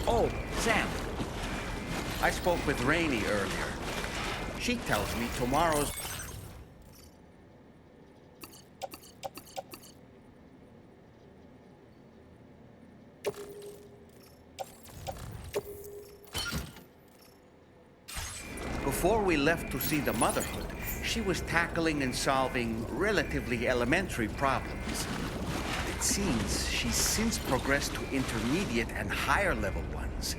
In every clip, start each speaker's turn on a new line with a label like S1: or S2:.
S1: Oh, Sam. I spoke with Rainey earlier. She tells me tomorrow's... Before we left to see the Motherhood, she was tackling and solving relatively elementary problems. It seems she's since progressed to intermediate and higher level ones.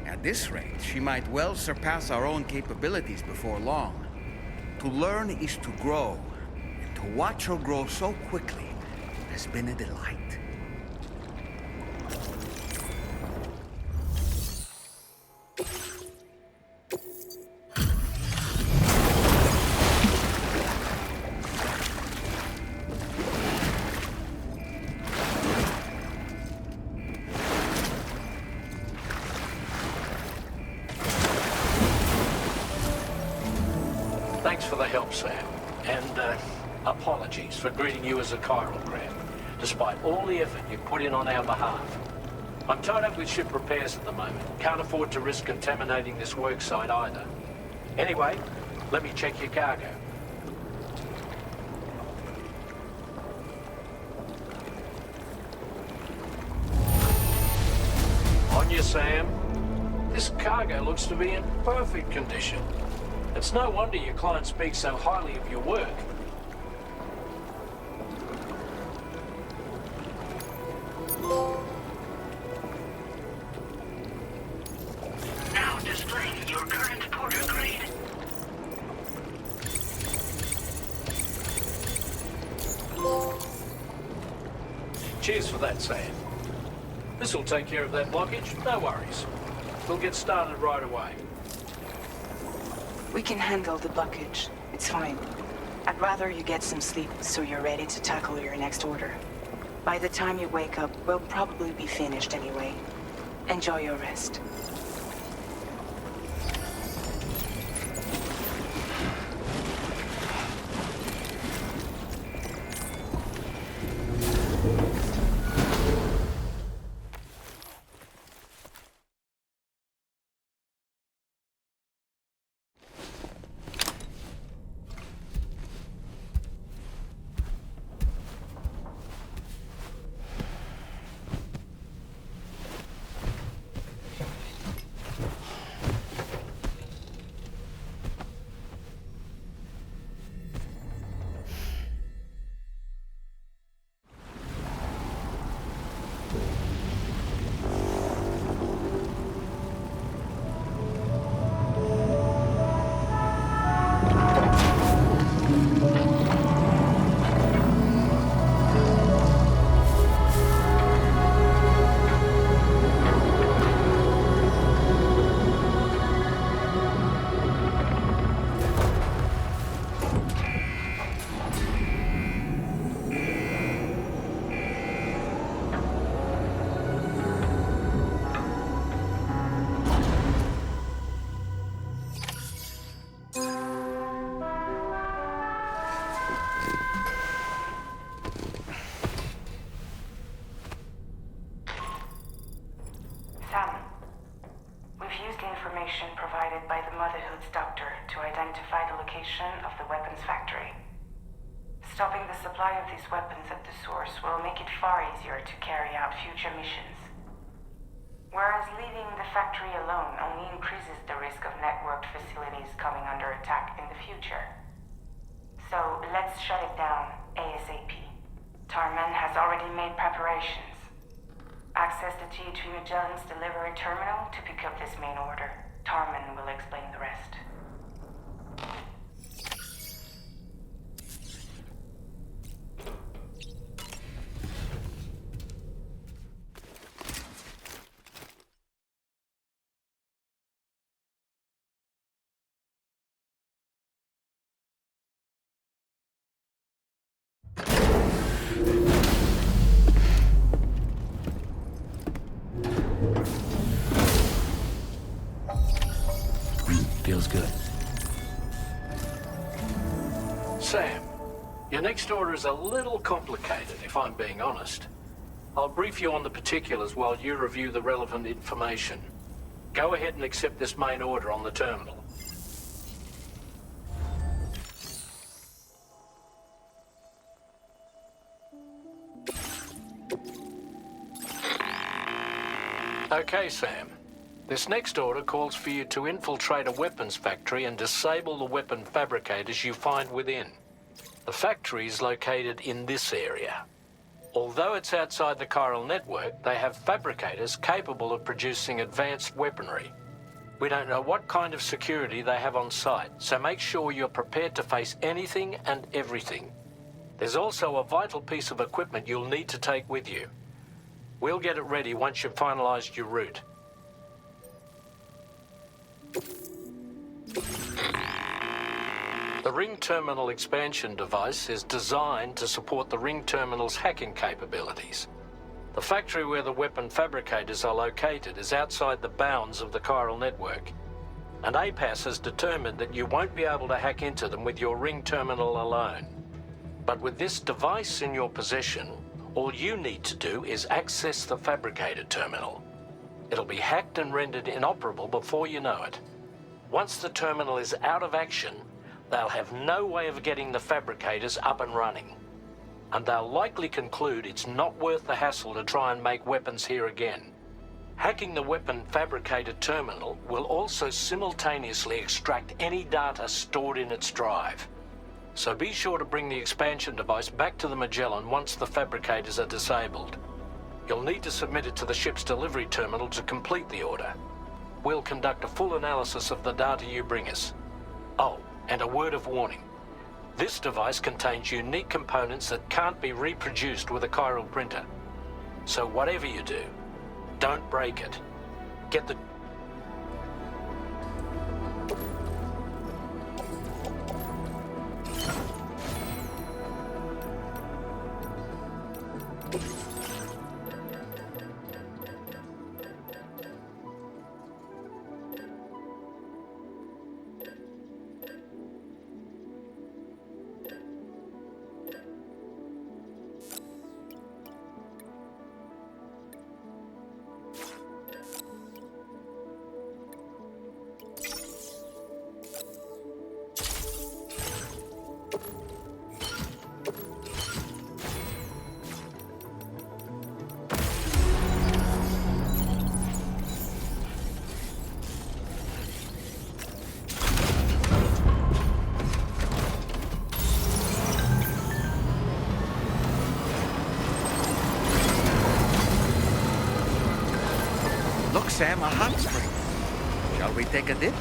S1: At this rate, she might well surpass our own capabilities before long. To learn is to grow, and to watch her grow so quickly has been a delight.
S2: Thanks for the help, Sam. And, apologies for greeting you as a chirogram, despite all the effort you put in on our behalf. I'm tied up with ship repairs at the moment. Can't afford to risk contaminating this work site either. Anyway, let me check your cargo. On you, Sam. This cargo looks to be in perfect condition. It's no wonder your client speaks so highly of your work.
S3: Now displaying your current porter grade.
S2: Cheers for that, Sam. This'll take care of that blockage, no worries. We'll get started right away.
S4: We can handle the blockage. It's fine. I'd rather you get some sleep so you're ready to tackle your next order. By the time you wake up, we'll probably be finished anyway. Enjoy your rest. Provided by the Motherhood's doctor to identify the location of the weapons factory. Stopping the supply of these weapons at the source will make it far easier to carry out future missions. Whereas leaving the factory alone only increases the risk of networked facilities coming under attack in the future. So let's shut it down ASAP. Tarman has already made preparations. Access the T3 Magellan's delivery terminal to pick up this main order. Tarman will explain the rest.
S2: Feels good. Sam, your next order is a little complicated, if I'm being honest. I'll brief you on the particulars while you review the relevant information. Go ahead and accept this main order on the terminal. Okay, Sam. This next order calls for you to infiltrate a weapons factory and disable the weapon fabricators you find within. The factory is located in this area. Although it's outside the chiral network, they have fabricators capable of producing advanced weaponry. We don't know what kind of security they have on site, so make sure you're prepared to face anything and everything. There's also a vital piece of equipment you'll need to take with you. We'll get it ready once you've finalized your route. The Ring Terminal expansion device is designed to support the Ring Terminal's hacking capabilities. The factory where the weapon fabricators are located is outside the bounds of the chiral network, and APAS has determined that you won't be able to hack into them with your Ring Terminal alone. But with this device in your possession, all you need to do is access the fabricator terminal. It'll be hacked and rendered inoperable before you know it. Once the terminal is out of action, they'll have no way of getting the fabricators up and running. And they'll likely conclude it's not worth the hassle to try and make weapons here again. Hacking the weapon fabricator terminal will also simultaneously extract any data stored in its drive. So be sure to bring the expansion device back to the Magellan once the fabricators are disabled. You'll need to submit it to the ship's delivery terminal to complete the order. We'll conduct a full analysis of the data you bring us. Oh, and a word of warning. This device contains unique components that can't be reproduced with a chiral printer. So whatever you do, don't break it. Get the...
S1: Look, Sam, a hot spring. Shall we take a dip?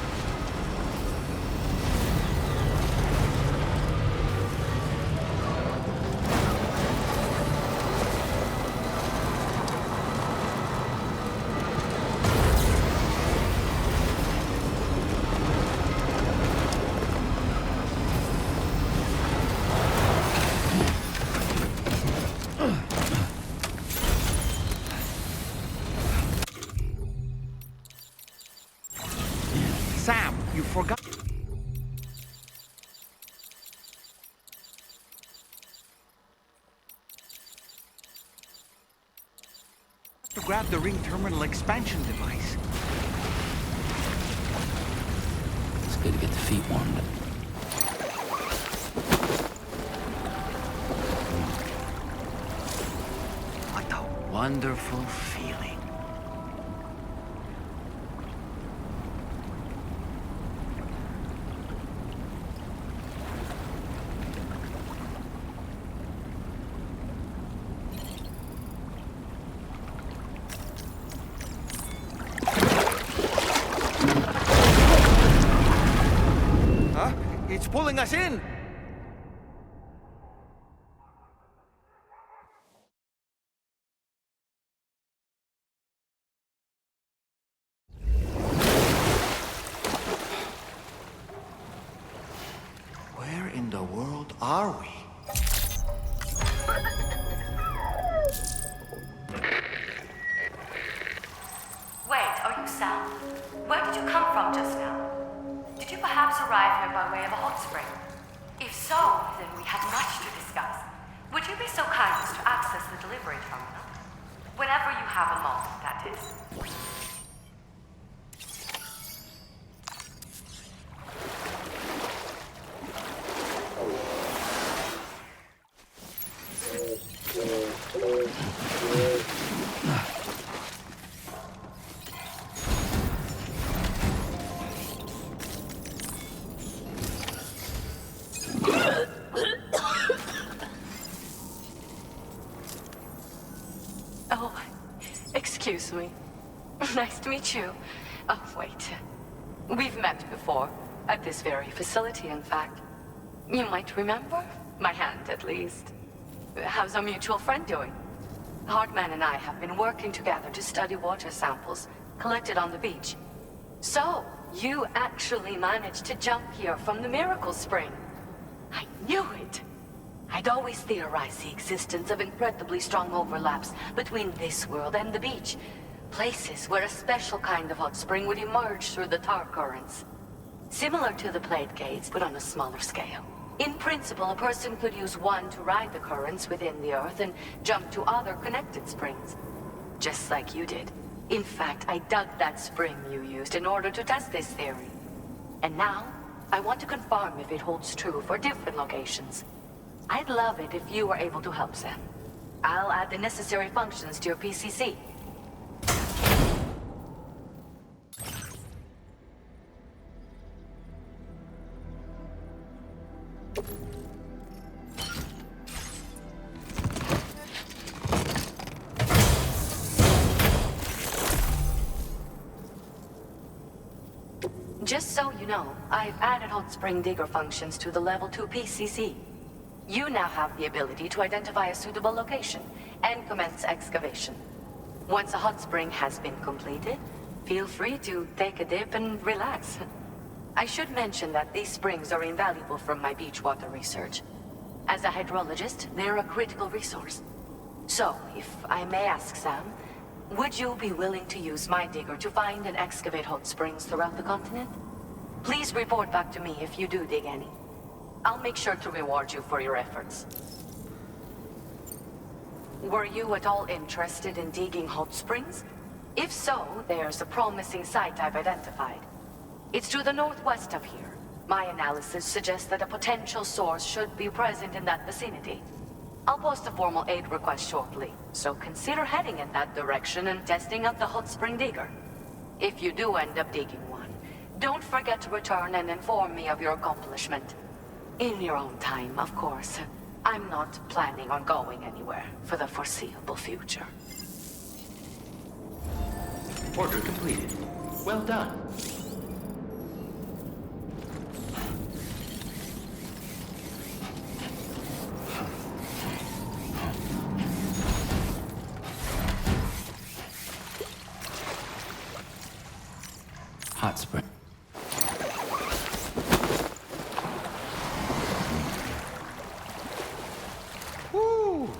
S1: Sam, you forgot to grab the Ring Terminal expansion device.
S5: It's good to get the feet warmed up.
S1: What a wonderful feeling. Huh? It's pulling us in! Where in the world are we?
S6: Wait, are you Sam? Where did you come from just now? Did you perhaps arrive here by way of a hot spring? If so, then we had much to discuss. Would you be so kind as to access the delivery terminal? Whenever you have a moment, that is.
S7: Oh, excuse me. Nice to meet you. Oh, wait. We've met before. At this very facility, in fact. You might remember? My hand, at least. How's our mutual friend doing? Hardman and I have been working together to study water samples collected on the beach. So, you actually managed to jump here from the Miracle Spring. I knew it! I'd always theorized the existence of incredibly strong overlaps between this world and the beach. Places where a special kind of hot spring would emerge through the tar currents. Similar to the plate gates, but on a smaller scale. In principle, a person could use one to ride the currents within the Earth and jump to other connected springs. Just like you did. In fact, I dug that spring you used in order to test this theory. And now, I want to confirm if it holds true for different locations. I'd love it if you were able to help, Sam. I'll add the necessary functions to your PCC. Just so you know, I've added hot spring digger functions to the level 2 PCC. You now have the ability to identify a suitable location and commence excavation. Once a hot spring has been completed, feel free to take a dip and relax. I should mention that these springs are invaluable from my beach water research. As a hydrologist, they're a critical resource. So, if I may ask, Sam, would you be willing to use my digger to find and excavate hot springs throughout the continent? Please report back to me if you do dig any. I'll make sure to reward you for your efforts. Were you at all interested in digging hot springs? If so, there's a promising site I've identified. It's to the northwest of here. My analysis suggests that a potential source should be present in that vicinity. I'll post a formal aid request shortly, so consider heading in that direction and testing out the hot spring digger. If you do end up digging one, don't forget to return and inform me of your accomplishment. In your own time, of course. I'm not planning on going anywhere for the foreseeable future.
S5: Order completed. Well done. Hot spring.
S1: Woo!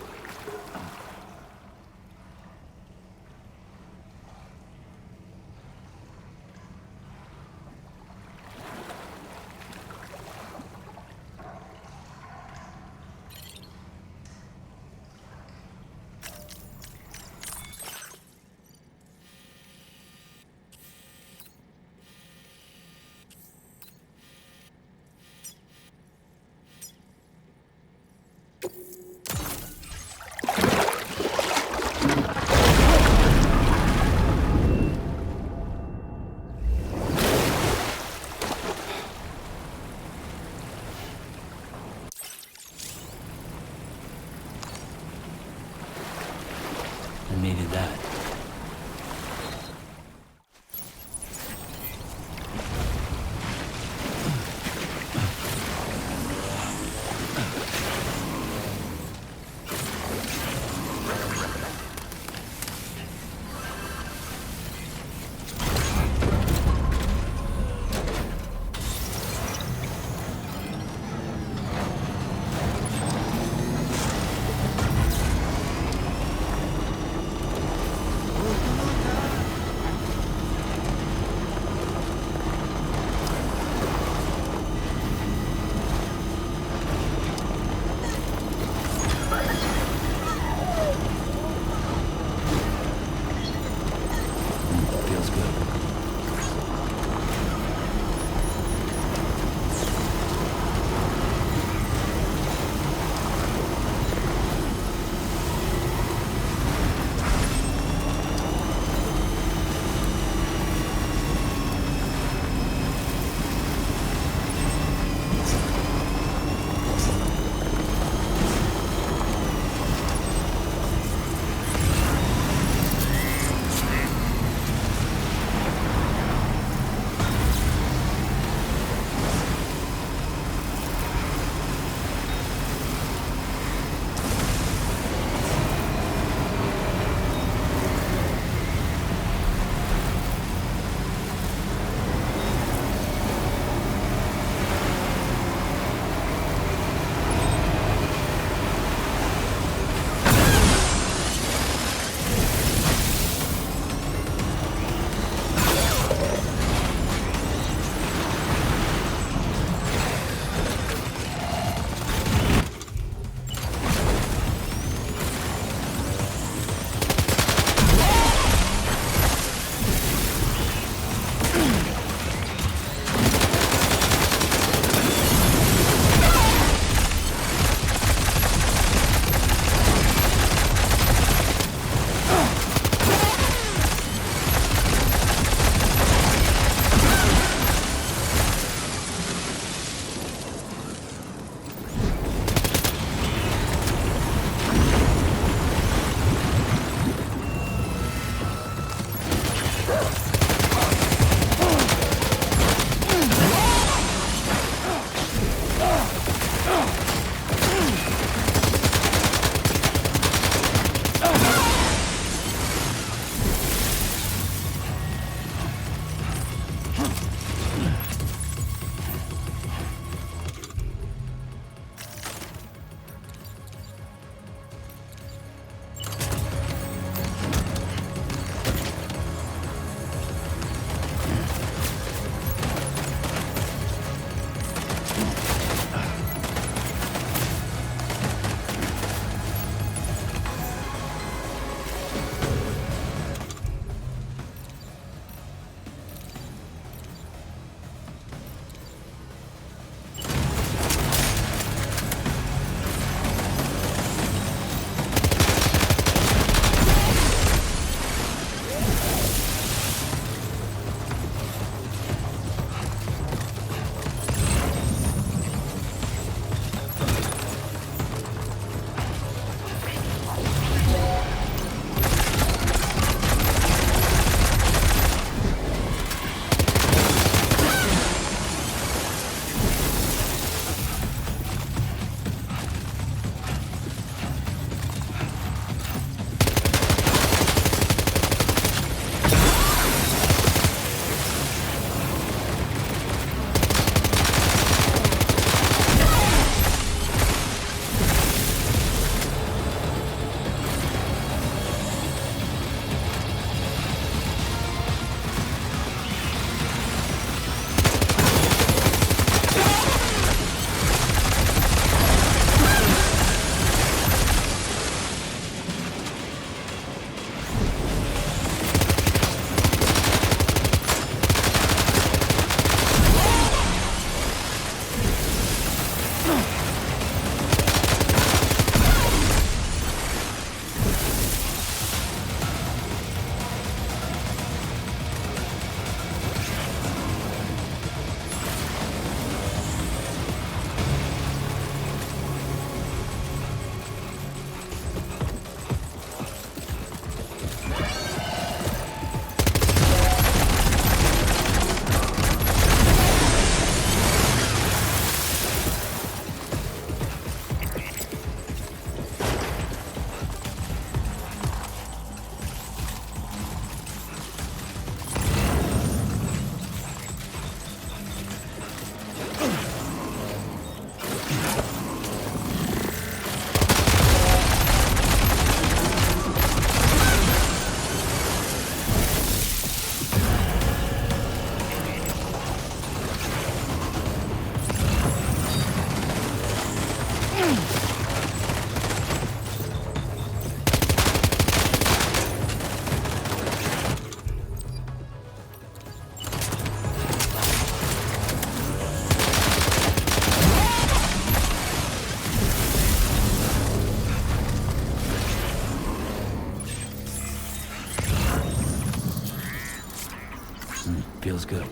S5: Feels good.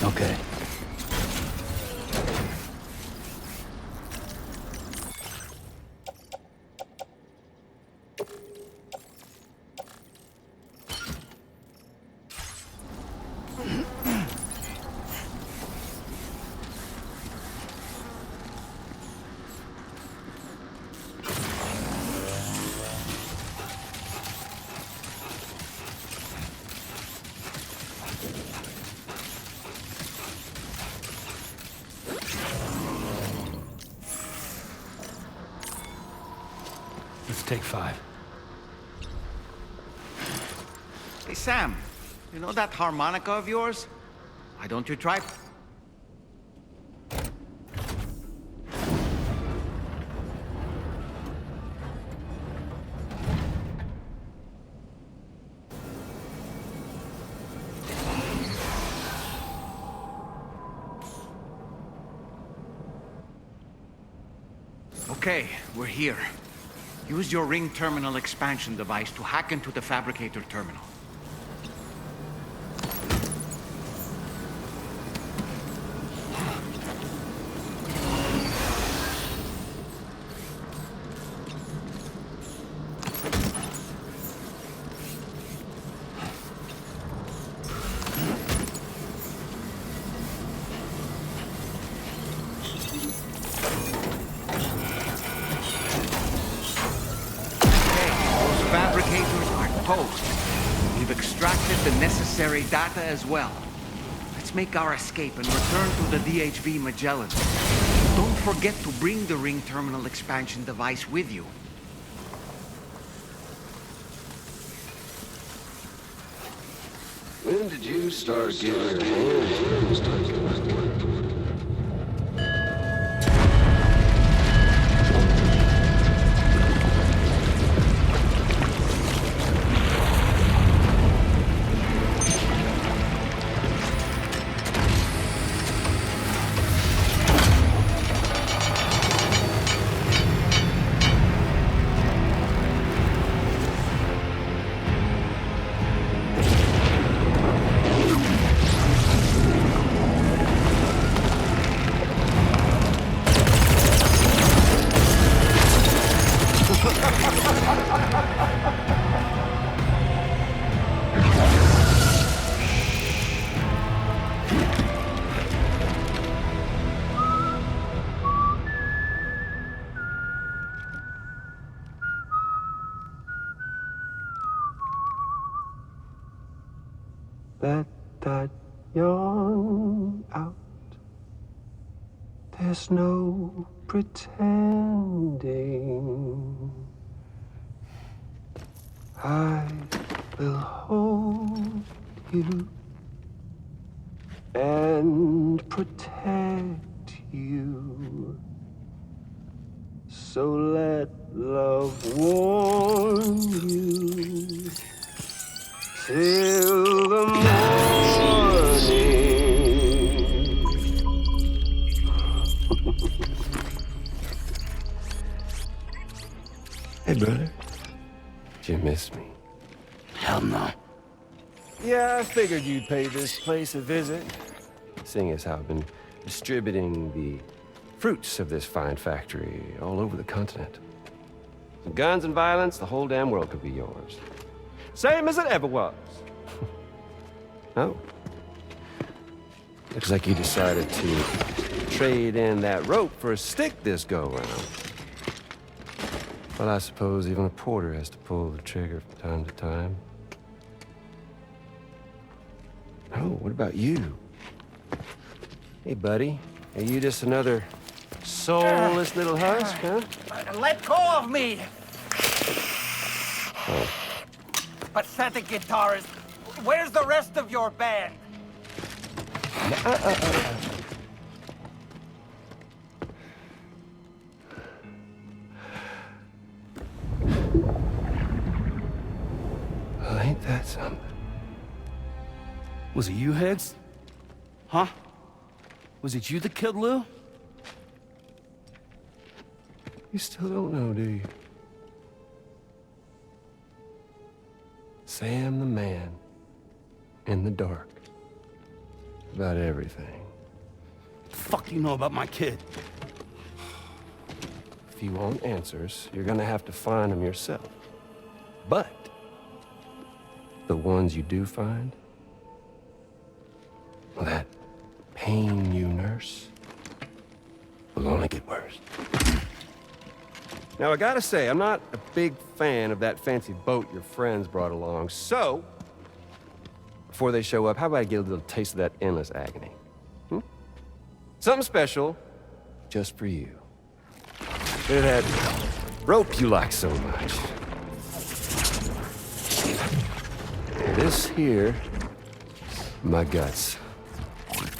S5: Okay. Let's take 5.
S1: Hey, Sam, you know that harmonica of yours? Why don't you try? Okay, we're here. Use your ring terminal expansion device to hack into the fabricator terminal. Fabricators are toast. We've extracted the necessary data as well. Let's make our escape and return to the DHV Magellan. Don't forget to bring the ring terminal expansion device with you.
S8: When did you start getting your hands dirty?
S9: Let that yawn out. There's no pretending. I will hold you and protect you. So let love warm you till the morning.
S8: Hey, brother. Did you miss me?
S5: Hell no.
S9: Yeah, I figured you'd pay this place a visit.
S8: Seeing as how I've been distributing the fruits of this fine factory all over the continent. Some guns and violence, the whole damn world could be yours. Same as it ever was. Oh. Looks like you decided to trade in that rope for a stick this go-round. Well, I suppose even a porter has to pull the trigger from time to time. Oh, what about you? Hey, buddy. Are you just another soulless little husk, huh?
S1: Let go of me!
S8: Oh.
S10: Pathetic guitarist. Where's the rest of your band?
S8: Well, ain't that something?
S5: Was it you, Higgs? Huh? Was it you that killed Lou?
S8: You still don't know, do you? Sam the man. In the dark. About everything.
S5: What the fuck do you know about my kid?
S8: If you want answers, you're gonna have to find them yourself. But the ones you do find, well, that pain you nurse will only get worse. Now, I gotta say, I'm not a big fan of that fancy boat your friends brought along, so before they show up, how about I get a little taste of that endless agony? Hmm? Something special just for you. Look at that rope you like so much. This here, my guts.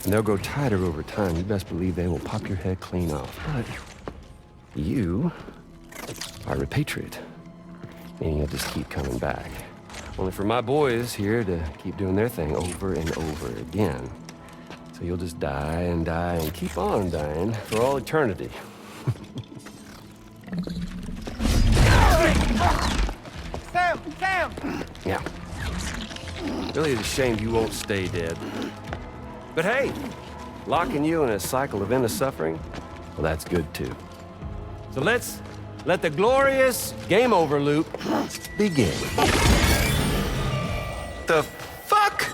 S8: And they'll grow tighter over time. You best believe they will pop your head clean off. But you are a patriot. And you'll just keep coming back. Only for my boys here to keep doing their thing over and over again. So you'll just die and die and keep on dying for all eternity.
S10: Sam! Sam!
S8: Yeah. Really is a shame you won't stay dead. But hey, locking you in a cycle of endless suffering, well, that's good too. So let's let the glorious game over loop begin. The fuck?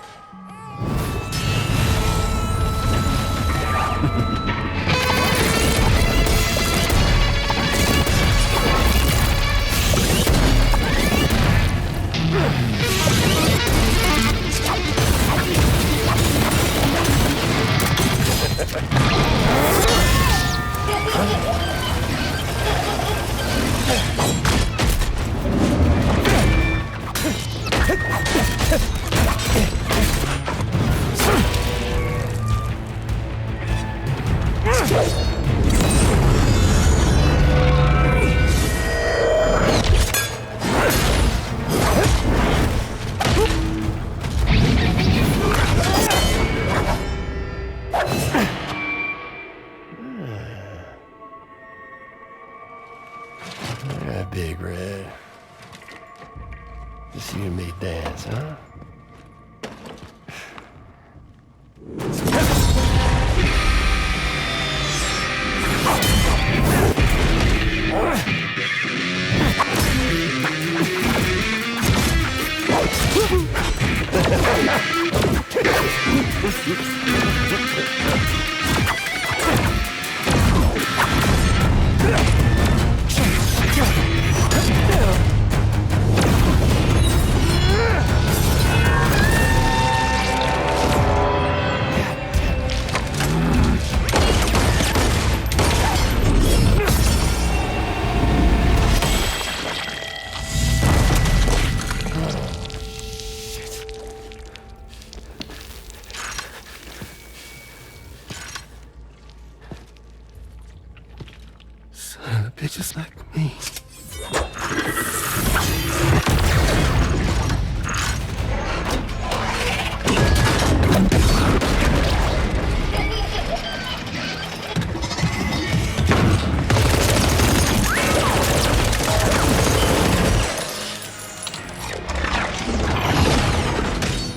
S8: Big Red. Just you and me dance, huh? Son of bitches like me.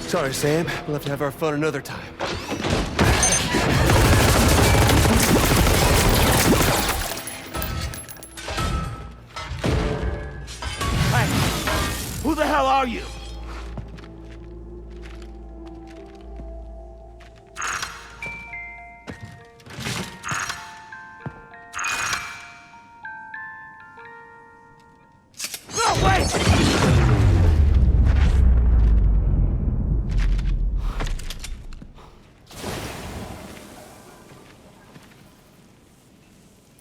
S8: Sorry, Sam. We'll have to have our fun another time.
S5: Who the hell are you? No, wait!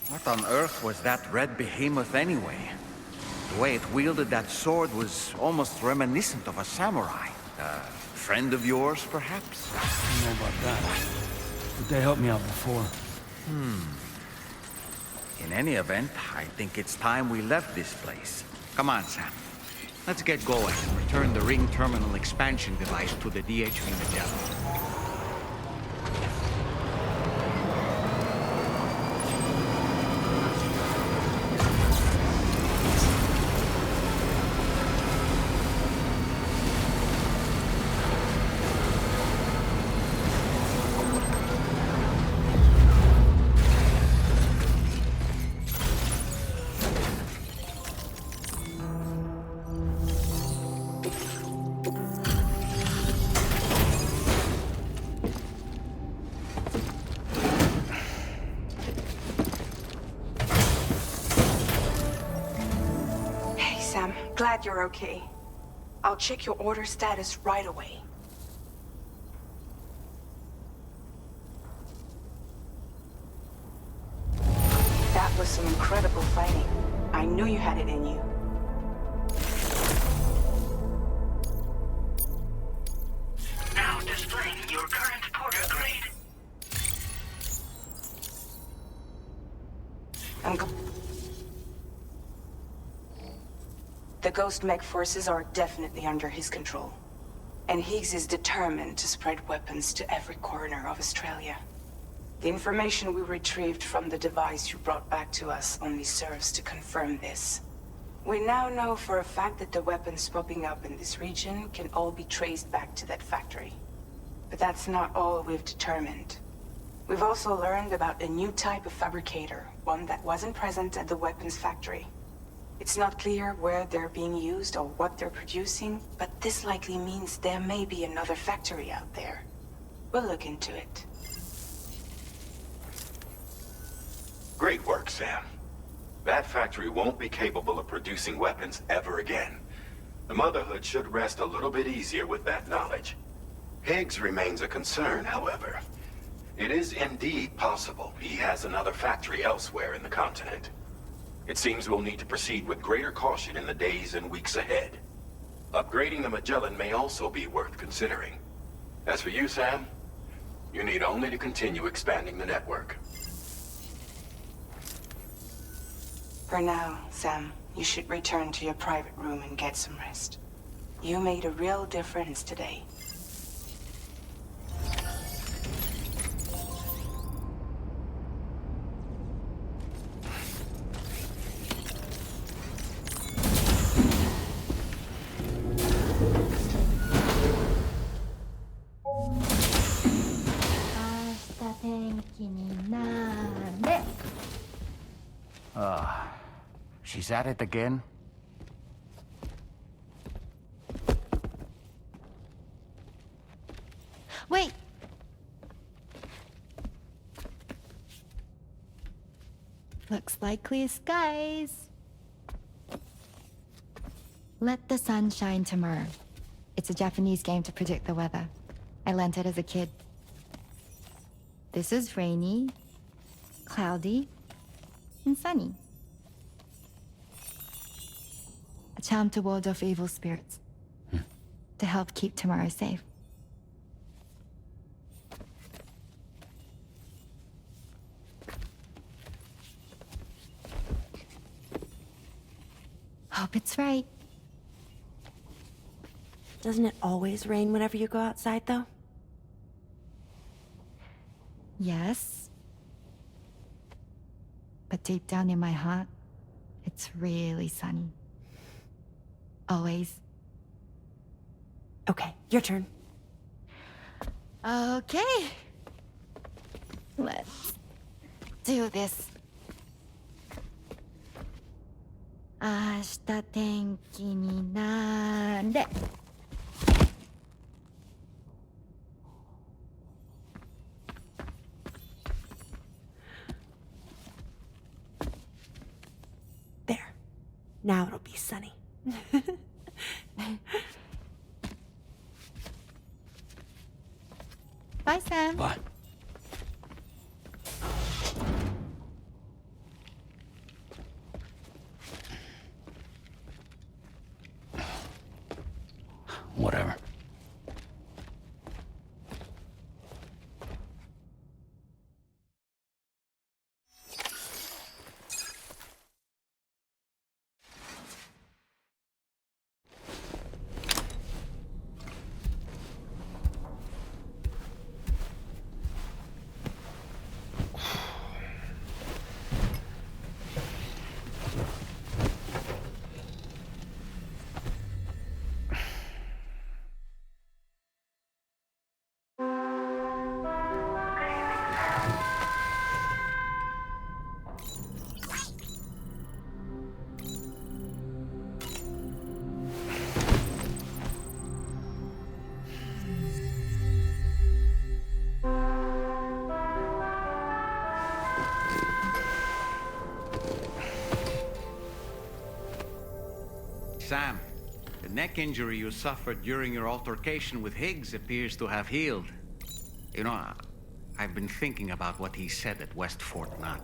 S1: What on earth was that red behemoth anyway? The way it wielded that sword was almost reminiscent of a samurai. A friend of yours, perhaps?
S5: I don't know about that. But they helped me out before.
S1: In any event, I think it's time we left this place. Come on, Sam. Let's get going and return the ring terminal expansion device to the DHV Magellan.
S4: Glad you're okay. I'll check your order status right away. That was some incredible fighting. I knew you had it in you.
S3: Now displaying your current porter grade.
S4: The Ghost Mech forces are definitely under his control. And HIGGS is determined to spread weapons to every corner of Australia. The information we retrieved from the device you brought back to us only serves to confirm this. We now know for a fact that the weapons popping up in this region can all be traced back to that factory. But that's not all we've determined. We've also learned about a new type of fabricator, one that wasn't present at the weapons factory. It's not clear where they're being used or what they're producing, but this likely means there may be another factory out there. We'll look into it.
S11: Great work, Sam. That factory won't be capable of producing weapons ever again. The Motherhood should rest a little bit easier with that knowledge. HIGGS remains a concern, however. It is indeed possible he has another factory elsewhere in the continent. It seems we'll need to proceed with greater caution in the days and weeks ahead. Upgrading the Magellan may also be worth considering. As for you, Sam, you need only to continue expanding the network.
S4: For now, Sam, you should return to your private room and get some rest. You made a real difference today.
S1: She's at it again?
S12: Wait! Looks like clear skies. Let the sun shine tomorrow. It's a Japanese game to predict the weather. I learned it as a kid. This is rainy, cloudy, and sunny. A charm to ward off evil spirits. To help keep tomorrow safe. Hope it's right.
S13: Doesn't it always rain whenever you go outside, though?
S12: Yes. But deep down in my heart, it's really sunny. Always.
S13: Okay, your turn.
S12: Okay. Let's do this. 明日天気になれ。
S13: There. Now it'll be sunny.
S12: Bye, Sam.
S5: Bye. Whatever.
S1: Sam, the neck injury you suffered during your altercation with Higgs appears to have healed. You know, I've been thinking about what he said at West Fort Knot.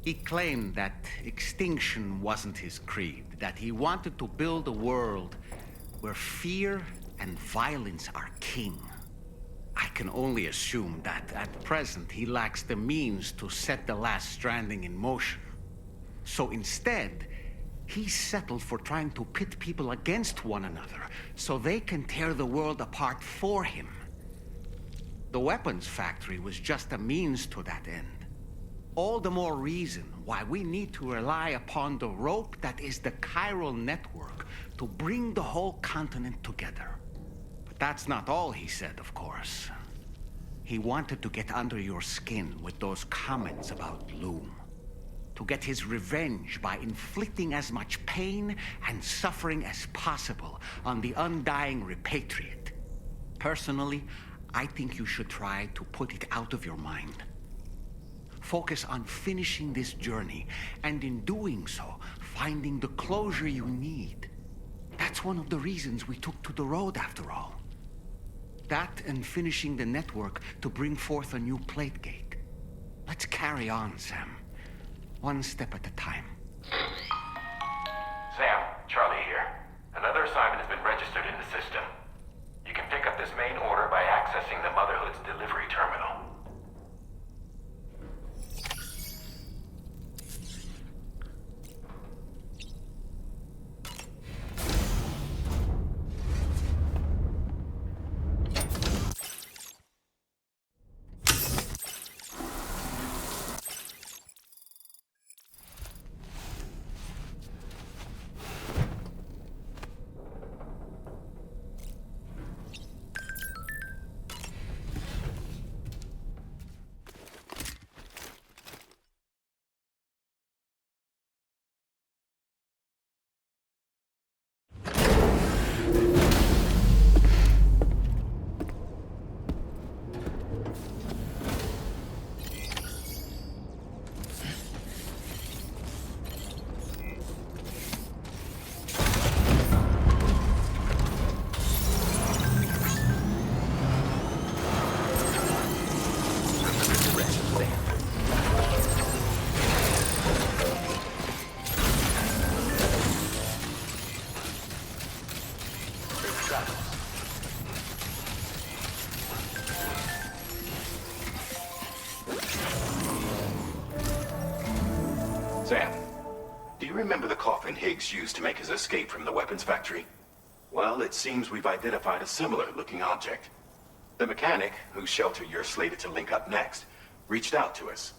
S1: He claimed that extinction wasn't his creed, that he wanted to build a world where fear and violence are king. I can only assume that at present he lacks the means to set the last stranding in motion. So instead, he settled for trying to pit people against one another so they can tear the world apart for him. The weapons factory was just a means to that end. All the more reason why we need to rely upon the rope that is the chiral network to bring the whole continent together. But that's not all he said, of course. He wanted to get under your skin with those comments about Loom. To get his revenge by inflicting as much pain and suffering as possible on the undying repatriate. Personally, I think you should try to put it out of your mind. Focus on finishing this journey, and in doing so, finding the closure you need. That's one of the reasons we took to the road, after all. That and finishing the network to bring forth a new plate gate. Let's carry on, Sam. One step at a time.
S11: Sam, Charlie here. Another assignment has been registered in the system. You can pick up this main order by accessing the Motherhood's delivery terminal. Sam, do you remember the coffin Higgs used to make his escape from the weapons factory? Well, it seems we've identified a similar-looking object. The mechanic, whose shelter you're slated to link up next, reached out to us.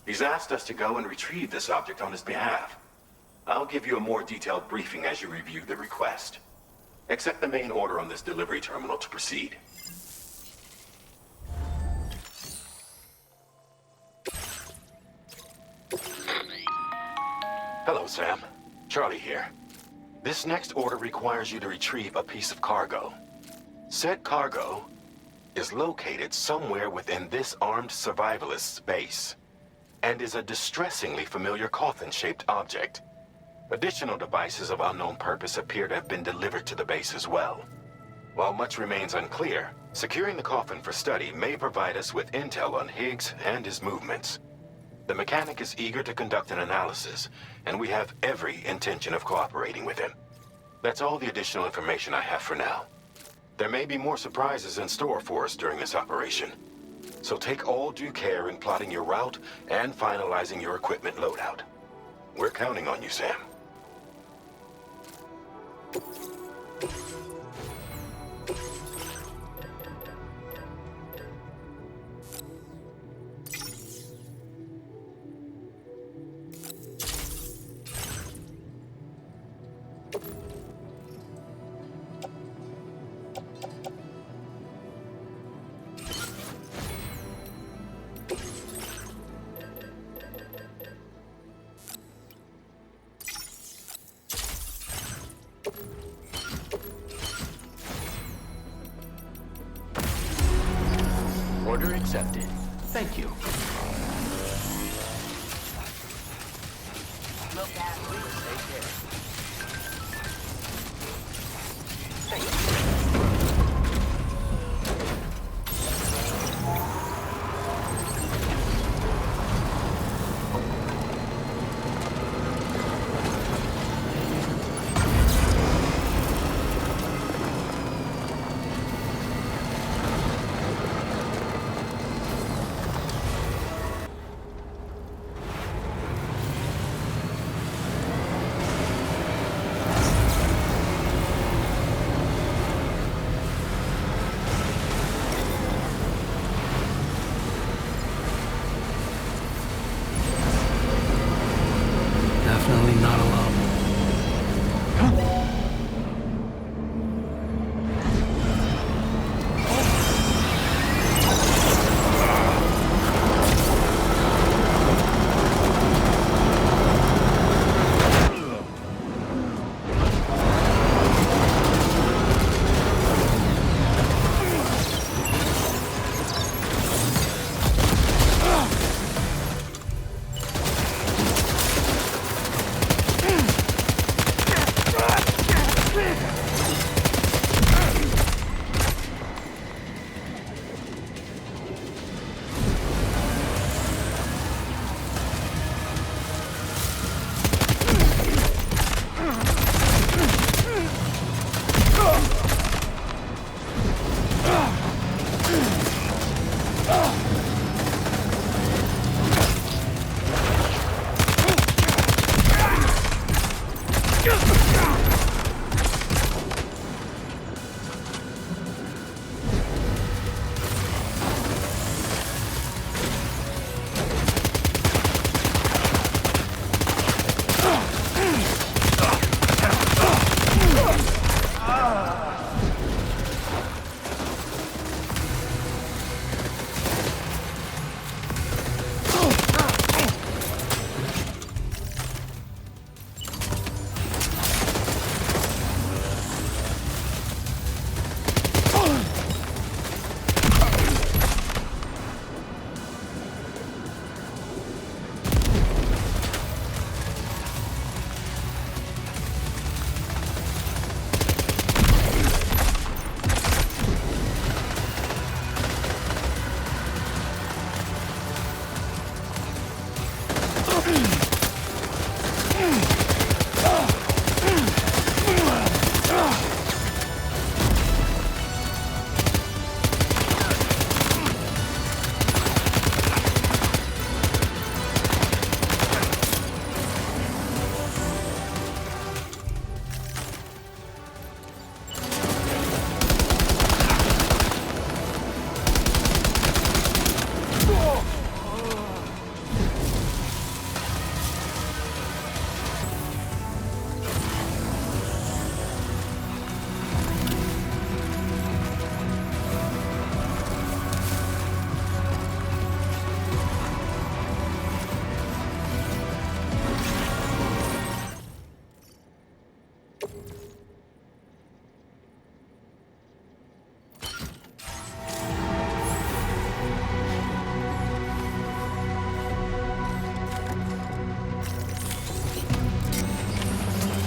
S11: He's asked us to go and retrieve this object on his behalf. I'll give you a more detailed briefing as you review the request. Accept the main order on this delivery terminal to proceed. Hello, Sam. Charlie here. This next order requires you to retrieve a piece of cargo. Said cargo is located somewhere within this armed survivalist's base, and is a distressingly familiar coffin-shaped object. Additional devices of unknown purpose appear to have been delivered to the base as well. While much remains unclear, securing the coffin for study may provide us with intel on Higgs and his movements. The mechanic is eager to conduct an analysis, and we have every intention of cooperating with him. That's all the additional information I have for now. There may be more surprises in store for us during this operation. So take all due care in plotting your route and finalizing your equipment loadout. We're counting on you, Sam.
S2: Order accepted. Thank you.
S10: Look at me.
S2: Take care.
S5: Definitely not alone.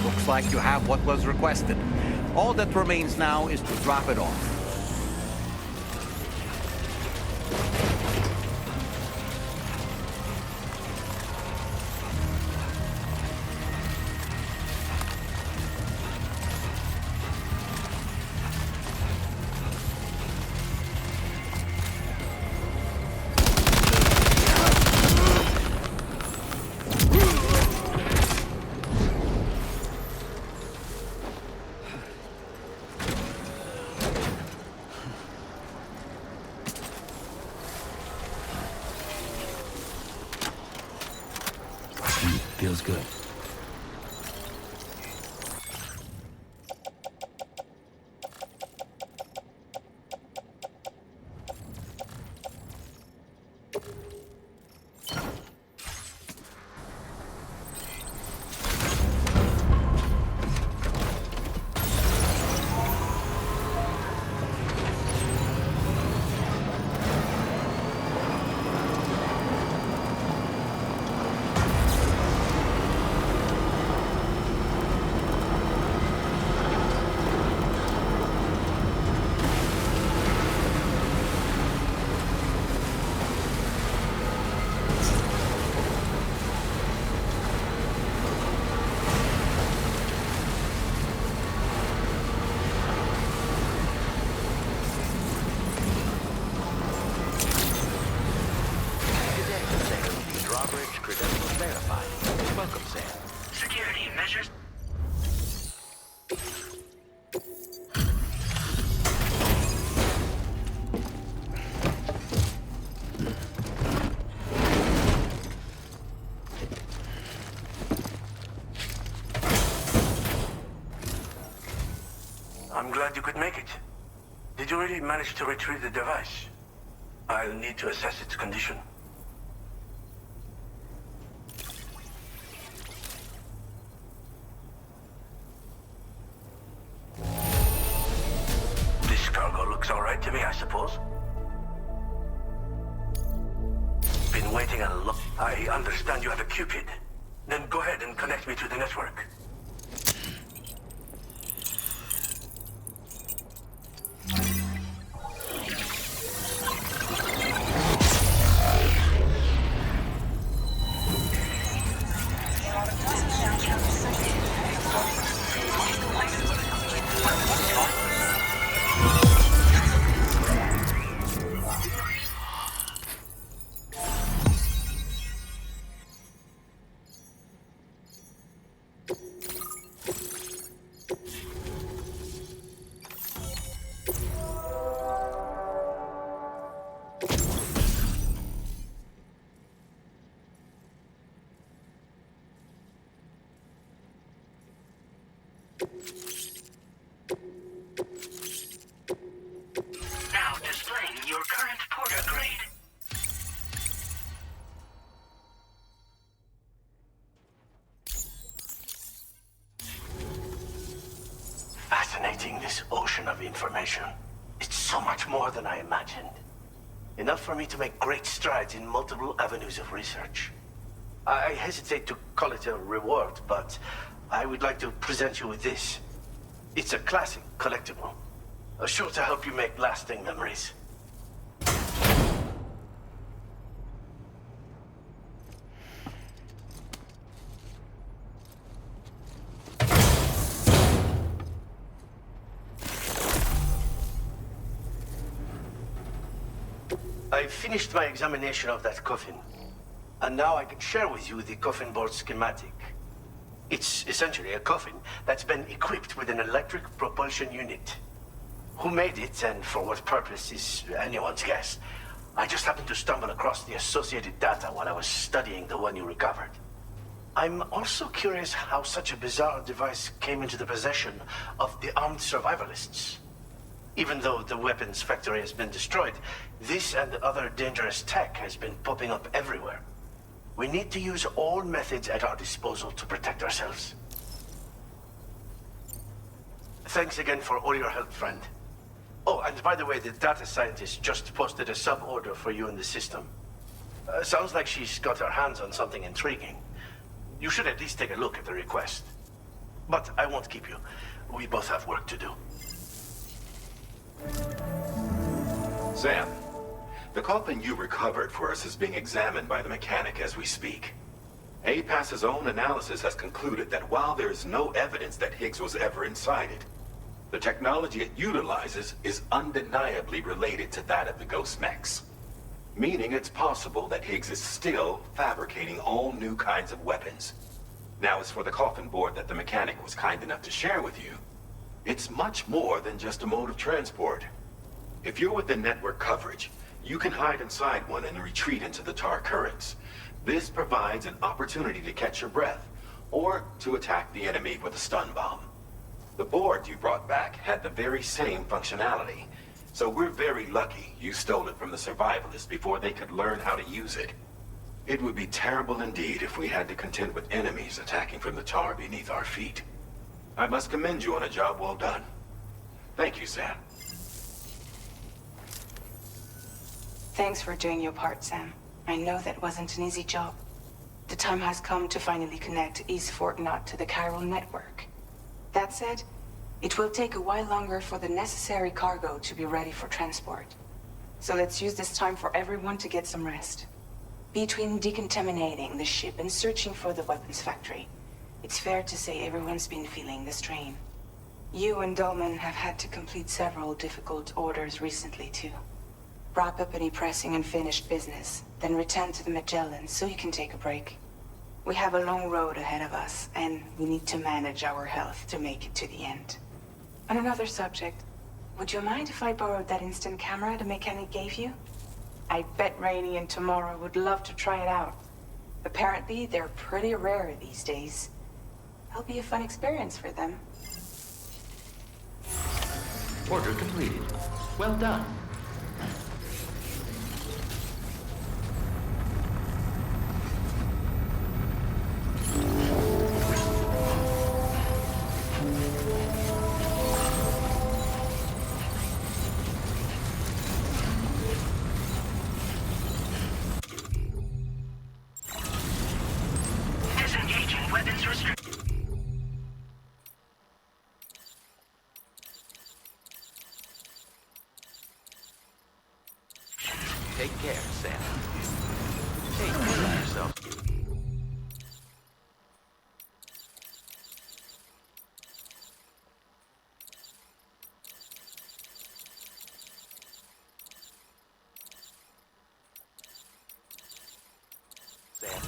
S1: Looks like you have what was requested. All that remains now is to drop it off.
S5: feels good.
S2: Credentials verified. Welcome, Sam.
S3: Security measures.
S14: I'm glad you could make it. Did you really manage to retrieve the device? I'll need to assess its condition. This cargo looks all right to me, I suppose. Been waiting a lot. I understand you have a Cupid. Then go ahead and connect me to the network.
S3: Now displaying your current porter grade.
S14: Fascinating, this ocean of information. It's so much more than I imagined. Enough for me to make great strides in multiple avenues of research. I hesitate to call it a reward, but I would like to present you with this. It's a classic collectible. Sure to help you make lasting memories. I finished my examination of that coffin, and now I can share with you the coffin board schematic. It's essentially a coffin that's been equipped with an electric propulsion unit. Who made it and for what purpose is anyone's guess. I just happened to stumble across the associated data while I was studying the one you recovered. I'm also curious how such a bizarre device came into the possession of the armed survivalists. Even though the weapons factory has been destroyed, this and other dangerous tech has been popping up everywhere. We need to use all methods at our disposal to protect ourselves. Thanks again for all your help, friend. Oh, and by the way, the data scientist just posted a sub-order for you in the system. Sounds like she's got her hands on something intriguing. You should at least take a look at the request. But I won't keep you. We both have work to do.
S11: Sam, the coffin you recovered for us is being examined by the mechanic as we speak. APAS's own analysis has concluded that while there is no evidence that Higgs was ever inside it, the technology it utilizes is undeniably related to that of the Ghost Mechs. Meaning it's possible that Higgs is still fabricating all new kinds of weapons. Now, as for the coffin board that the mechanic was kind enough to share with you, it's much more than just a mode of transport. If you're within network coverage, you can hide inside one and retreat into the tar currents. This provides an opportunity to catch your breath, or to attack the enemy with a stun bomb. The board you brought back had the very same functionality, so we're very lucky you stole it from the survivalists before they could learn how to use it. It would be terrible indeed if we had to contend with enemies attacking from the tar beneath our feet. I must commend you on a job well done. Thank you, Sam.
S4: Thanks for doing your part, Sam. I know that wasn't an easy job. The time has come to finally connect East Fort Knot to the chiral network. That said, it will take a while longer for the necessary cargo to be ready for transport. So let's use this time for everyone to get some rest. Between decontaminating the ship and searching for the weapons factory, it's fair to say everyone's been feeling the strain. You and Dolman have had to complete several difficult orders recently, too. Wrap up any pressing and finished business, then return to the Magellan so you can take a break. We have a long road ahead of us, and we need to manage our health to make it to the end. On another subject, would you mind if I borrowed that instant camera the mechanic gave you? I bet Rainey and Tamara would love to try it out. Apparently, they're pretty rare these days. It'll be a fun experience for them.
S2: Order completed. Well done.
S3: Disengaging weapons restricted.
S1: Take care, Sam. Take care of yourself. Sam.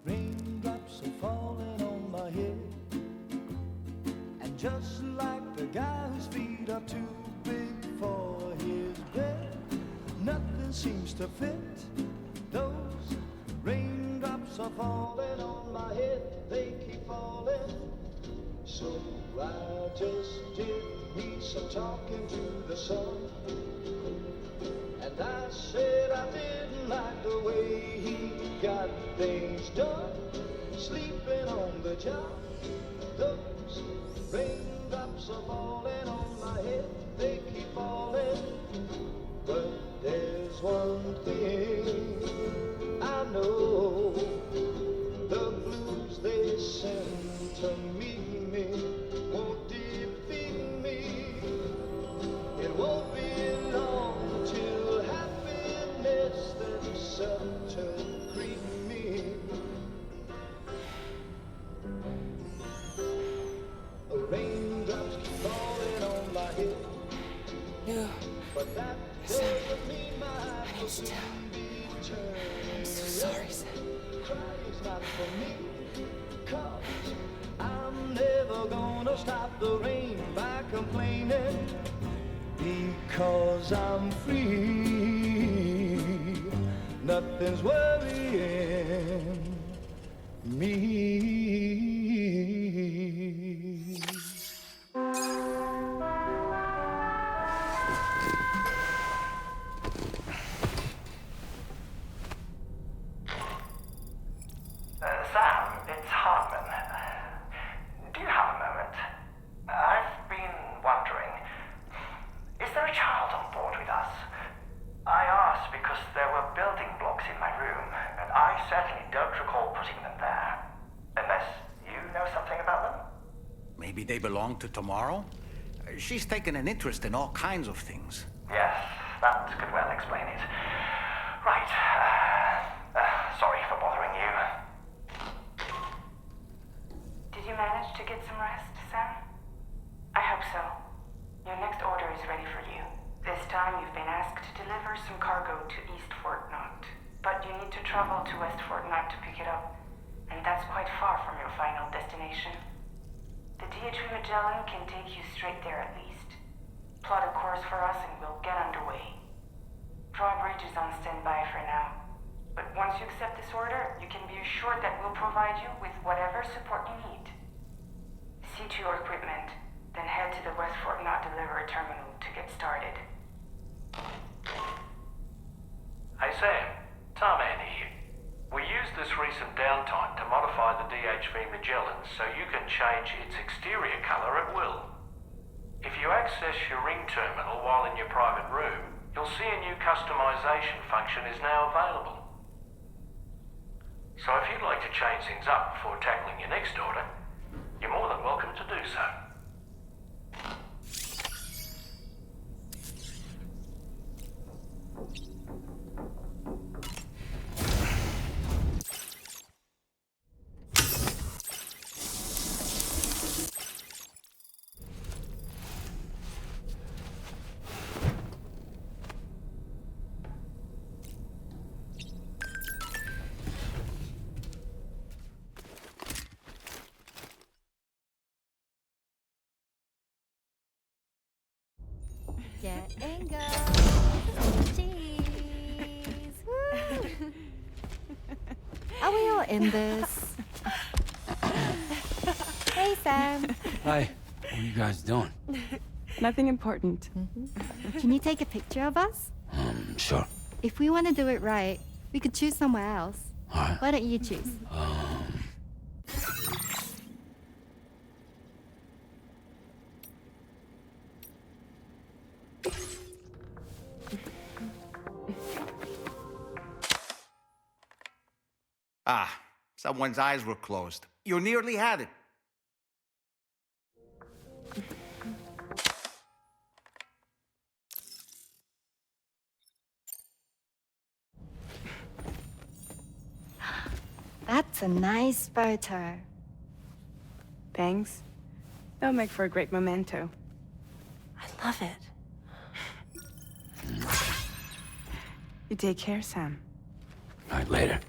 S15: Raindrops are falling on my head, and just like the guy whose feet are too big for his bed, nothing seems to fit. Those raindrops are falling on my head, they keep falling. So I just did me some talking to the sun, and I said I didn't like the way he got things done, sleeping on the job. Those raindrops are falling on my head, they keep falling. But there's one thing I know, the blues they send to meet me won't defeat me. It won't be long till happiness themselves to greet me. Raindrops keep falling on my head.
S4: No.
S15: But that doesn't mean my house will be turned.
S4: I'm so sorry.
S15: not for me. 'Cause I'm never gonna stop the rain by complaining. Because I'm free, nothing's worrying me.
S16: Sam, it's Hartman. Do you have a moment? I've been wondering, is there a child on board with us? I asked because there were building blocks in my room, and I certainly don't recall putting them there. Unless you know something about them?
S1: Maybe they belong to Tomorrow? She's taken an interest in all kinds of things.
S16: Yes, that could well explain it. Right. Sorry for bothering you.
S4: Did you manage to get some rest, Sam? I hope so. Your next order is ready for you. This time you've been asked to deliver some cargo to East Fort Knot. But you need to travel to West Fort Knot to pick it up. And that's quite far from your final destination. The DHV Magellan can take you straight there at least. Plot a course for us and we'll get underway. Drawbridge is on standby for now. But once you accept this order, you can be assured that we'll provide you with whatever support you need. See to your equipment, then head to the West Fort Knot delivery terminal to get started.
S2: Hey Sam, Tarman here. We used this recent downtime to modify the DHV Magellan so you can change its exterior colour at will. If you access your ring terminal while in your private room, you'll see a new customization function is now available. So if you'd like to change things up before tackling your next order, you're more than welcome to do so.
S12: Get and go. Cheese. Woo. Are we all in this? Hey, Sam.
S5: Hi. What are you guys doing?
S17: Nothing important.
S12: Can you take a picture of us?
S5: Sure.
S12: If we want to do it right, we could choose somewhere else.
S5: All right.
S12: Why don't you choose?
S1: Ah, someone's eyes were closed. You nearly had it.
S12: That's a nice photo.
S17: Thanks. They'll make for a great memento.
S13: I love it.
S17: You take care, Sam.
S5: All right, later.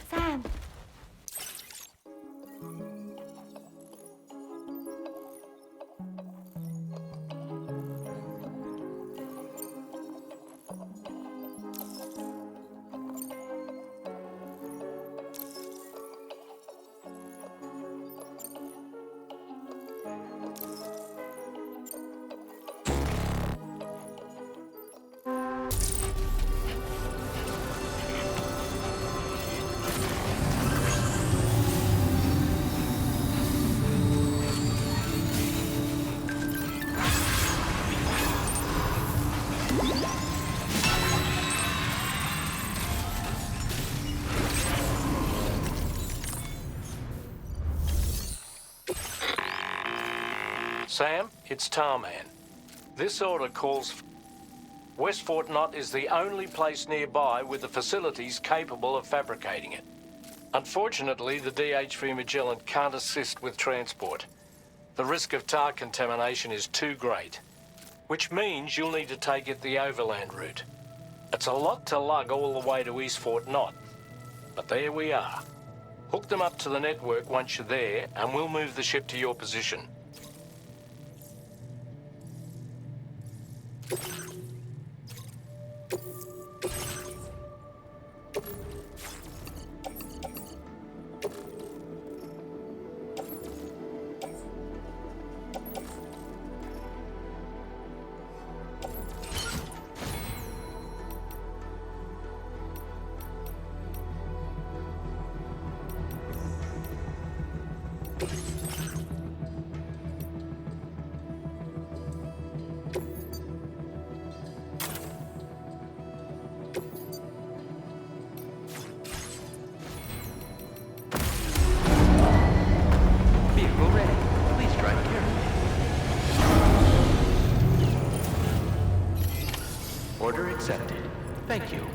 S12: Sam.
S2: Sam, it's Tarman. This order calls West Fort Knott is the only place nearby with the facilities capable of fabricating it. Unfortunately, the DH3 Magellan can't assist with transport. The risk of tar contamination is too great, which means you'll need to take it the overland route. It's a lot to lug all the way to East Fort Knott, but there we are. Hook them up to the network once you're there, and we'll move the ship to your position.
S18: Vehicle ready. Please drive carefully. Order accepted. Thank you.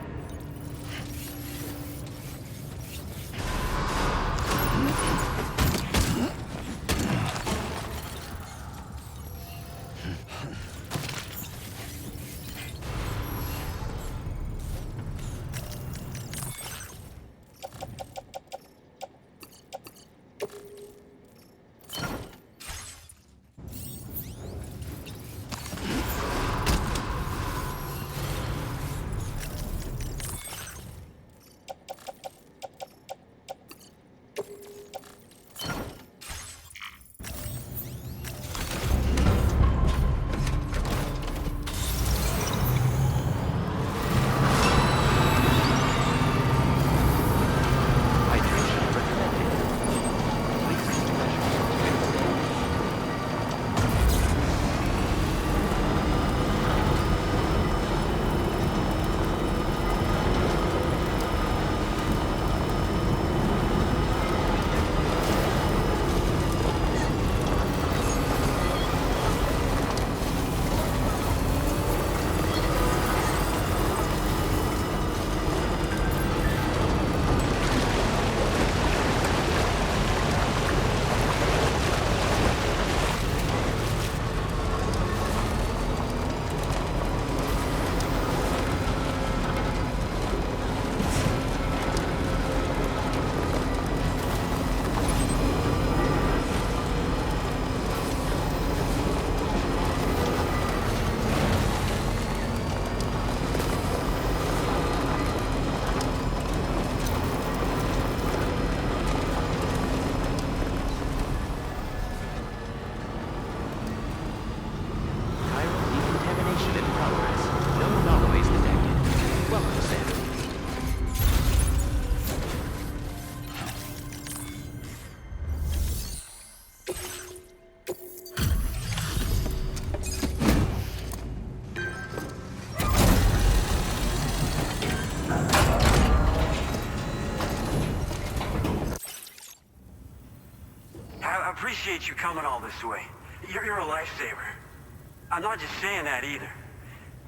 S14: I appreciate you coming all this way. You're a lifesaver. I'm not just saying that either.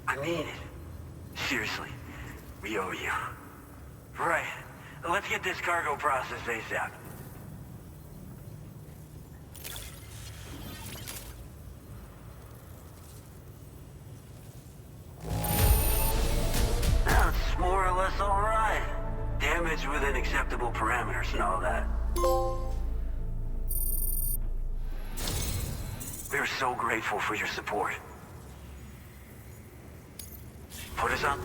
S14: I mean it. Seriously, we owe you. Right. Let's get this cargo processed ASAP. That's more or less all right. Damage within acceptable parameters and all that. We're so grateful for your support. Put us up.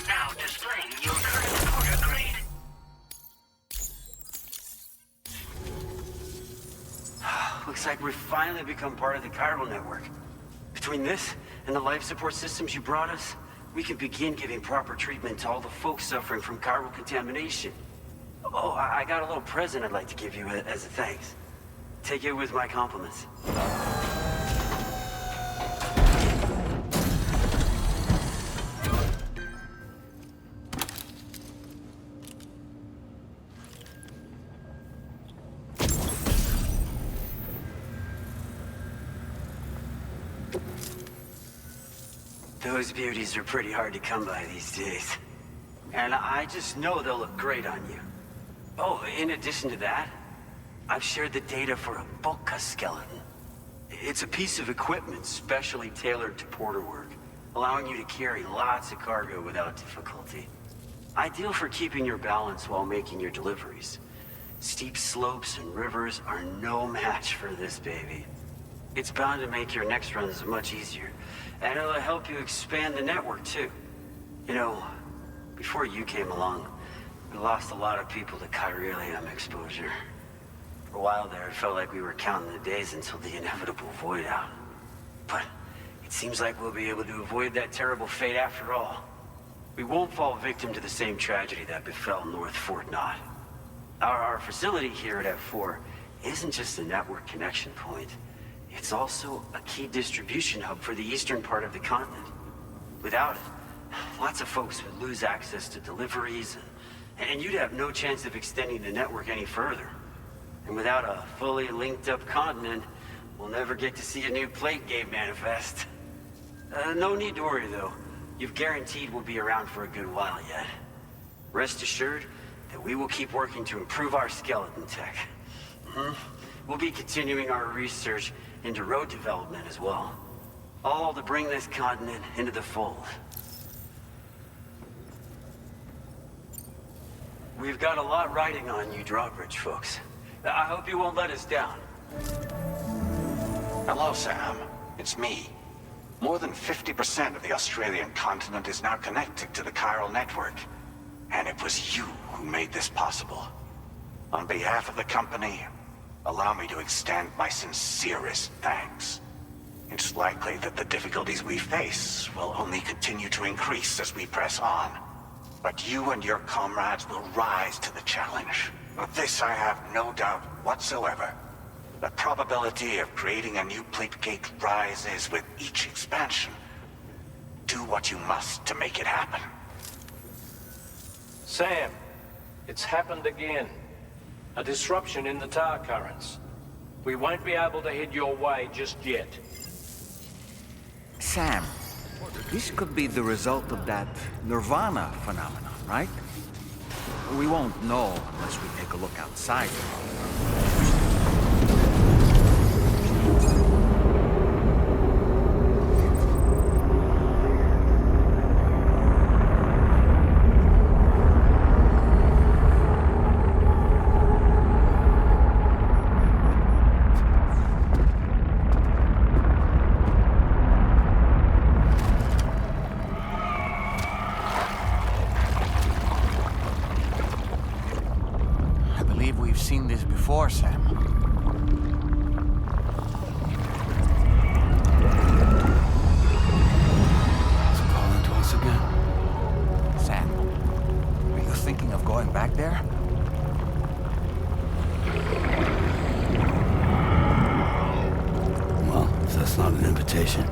S3: Now displaying your current order grade.
S19: Looks like we've finally become part of the chiral network. Between this and the life support systems you brought us, we can begin giving proper treatment to all the folks suffering from chiral contamination. Oh, I got a little present I'd like to give you as a thanks. Take it with my compliments. Those beauties are pretty hard to come by these days. And I just know they'll look great on you. Oh, in addition to that, I've shared the data for a Boca skeleton. It's a piece of equipment specially tailored to porter work, allowing you to carry lots of cargo without difficulty. Ideal for keeping your balance while making your deliveries. Steep slopes and rivers are no match for this baby. It's bound to make your next runs much easier, and it'll help you expand the network too. You know, before you came along, we lost a lot of people to chiralium exposure. For a while there, it felt like we were counting the days until the inevitable void out. But it seems like we'll be able to avoid that terrible fate after all. We won't fall victim to the same tragedy that befell North Fort Knott. Our facility here at F4 isn't just a network connection point. It's also a key distribution hub for the eastern part of the continent. Without it, lots of folks would lose access to deliveries, and you'd have no chance of extending the network any further. And without a fully linked up continent, we'll never get to see a new plate game manifest. No need to worry though. You've guaranteed we'll be around for a good while yet. Rest assured that we will keep working to improve our skeleton tech. We'll be continuing our research into road development as well. All to bring this continent into the fold. We've got a lot riding on you drawbridge folks. I hope you won't let us down.
S11: Hello, Sam. It's me. More than 50% of the Australian continent is now connected to the chiral network. And it was you who made this possible. On behalf of the company, allow me to extend my sincerest thanks. It's likely that the difficulties we face will only continue to increase as we press on. But you and your comrades will rise to the challenge. Of this I have no doubt whatsoever. The probability of creating a new plate gate rises with each expansion. Do what you must to make it happen.
S2: Sam, it's happened again. A disruption in the tar currents. We won't be able to head your way just yet.
S1: Sam, this could be the result of that Nirvana phenomenon, right? We won't know unless we take a look outside. Seen this before, Sam.
S5: It's calling to us again.
S1: Sam, are you thinking of going back there?
S5: Well, if that's not an invitation.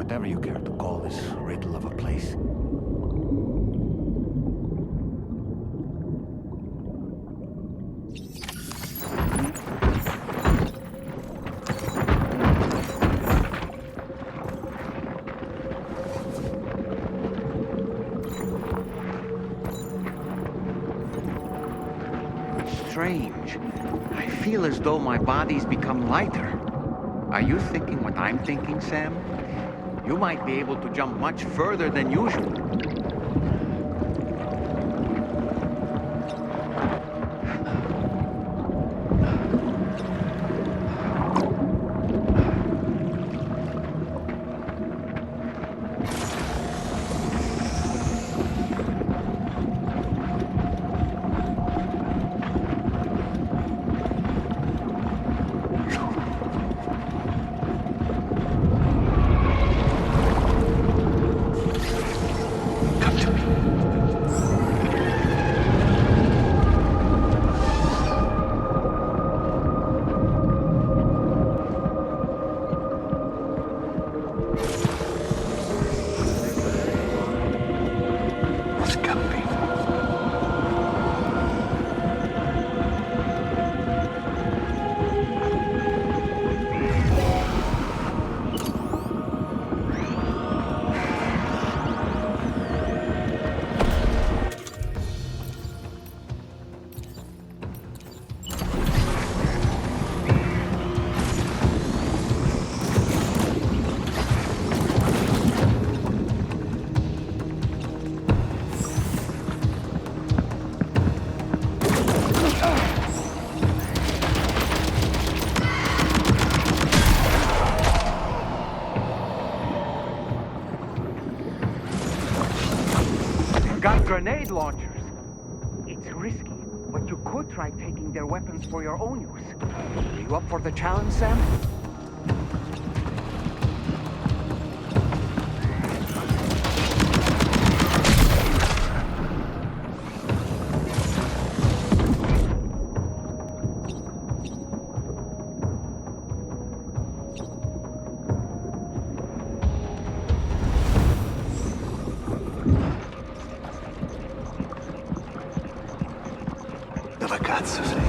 S20: whatever you care to call this riddle of a place.
S1: Strange. I feel as though my body's become lighter. Are you thinking what I'm thinking, Sam? You might be able to jump much further than usual.
S21: Got grenade launchers. It's risky, but you could try taking their weapons for your own use. Are you up for the challenge, Sam?
S20: Dove cazzo sei?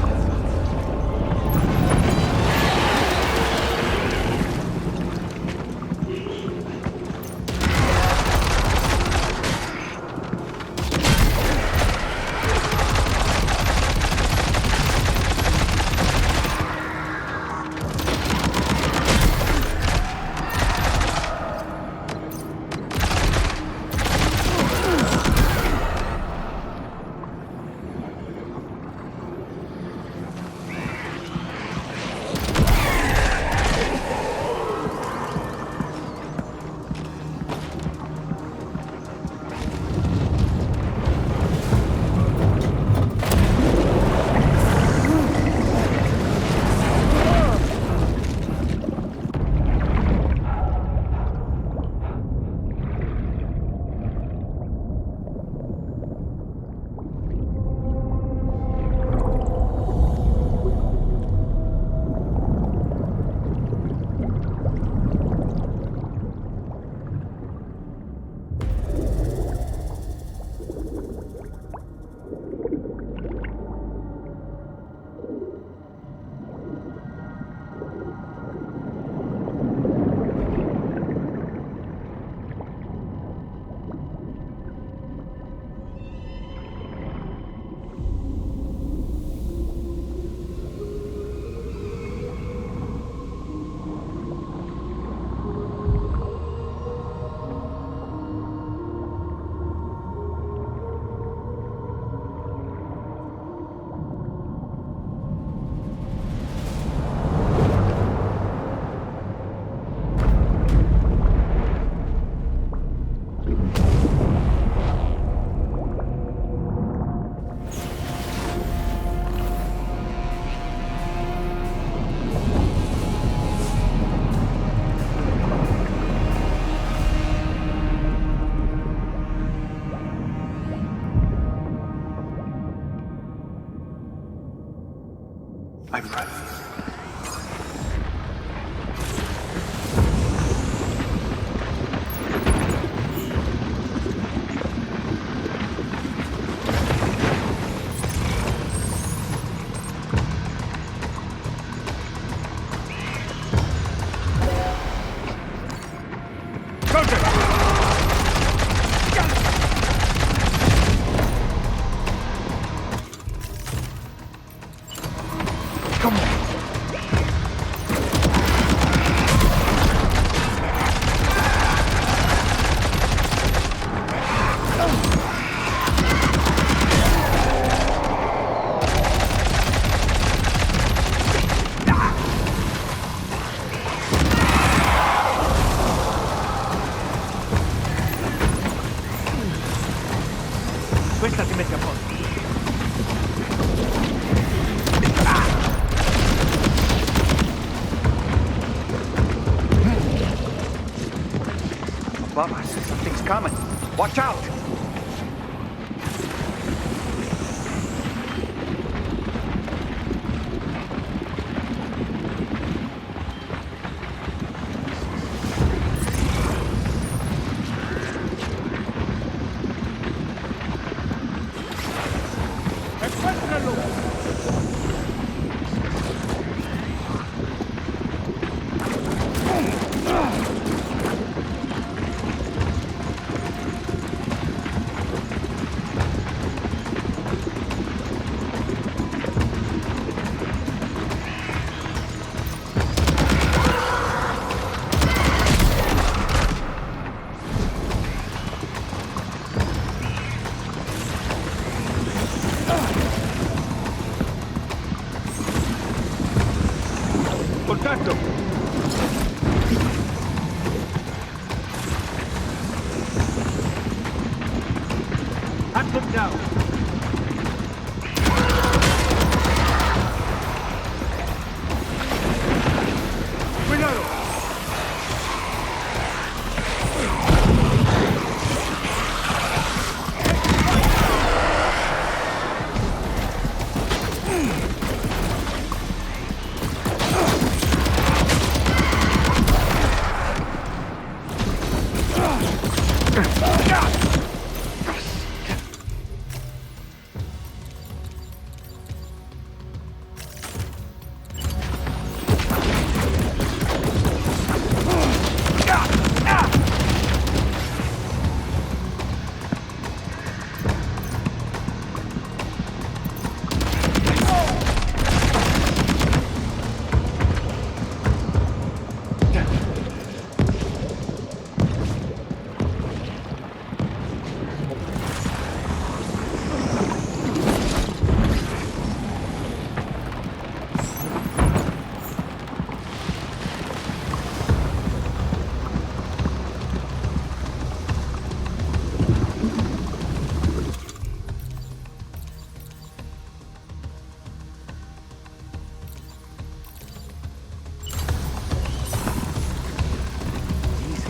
S21: above us. Something's coming. Watch out! Contacto! Hunt them down! Cuidado!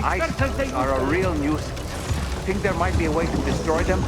S21: Ice are a real nuisance. Think there might be a way to destroy them?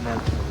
S21: nothing else to lose.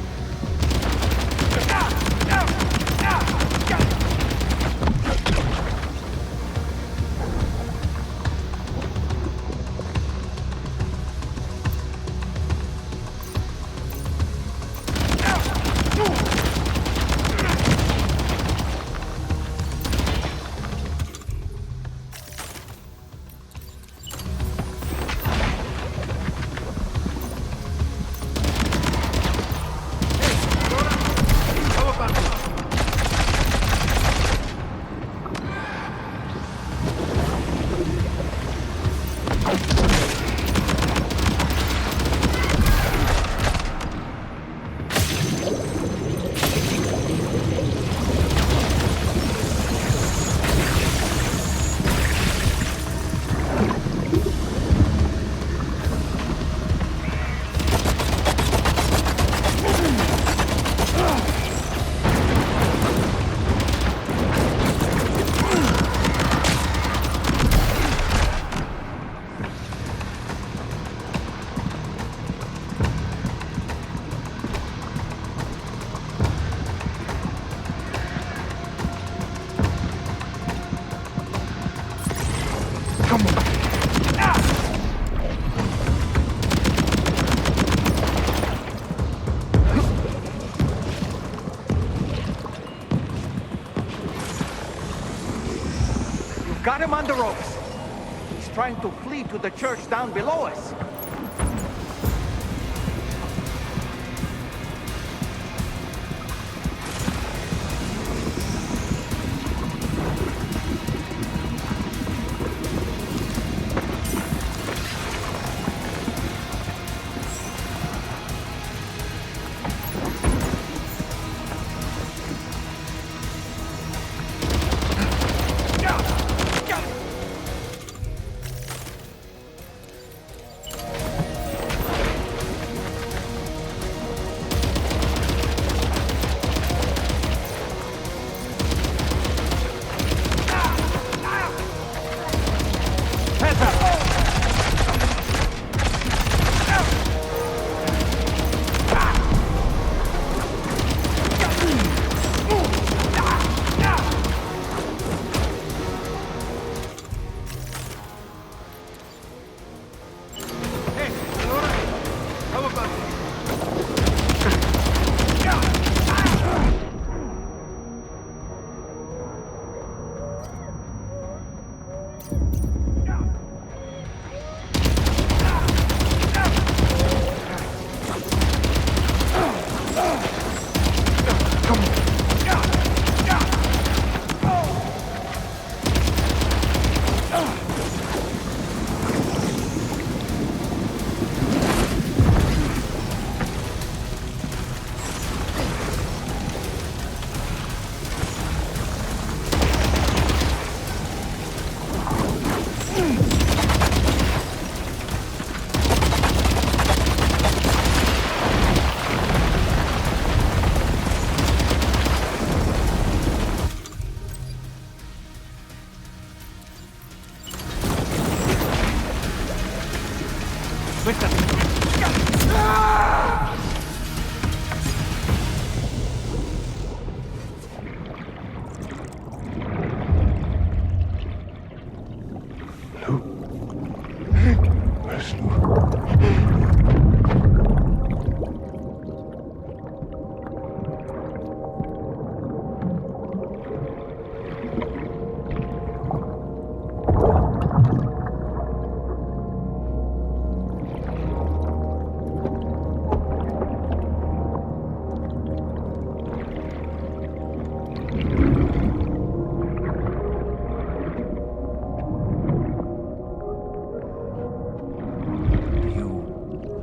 S21: Got him on the ropes. He's trying to flee to the church down below us.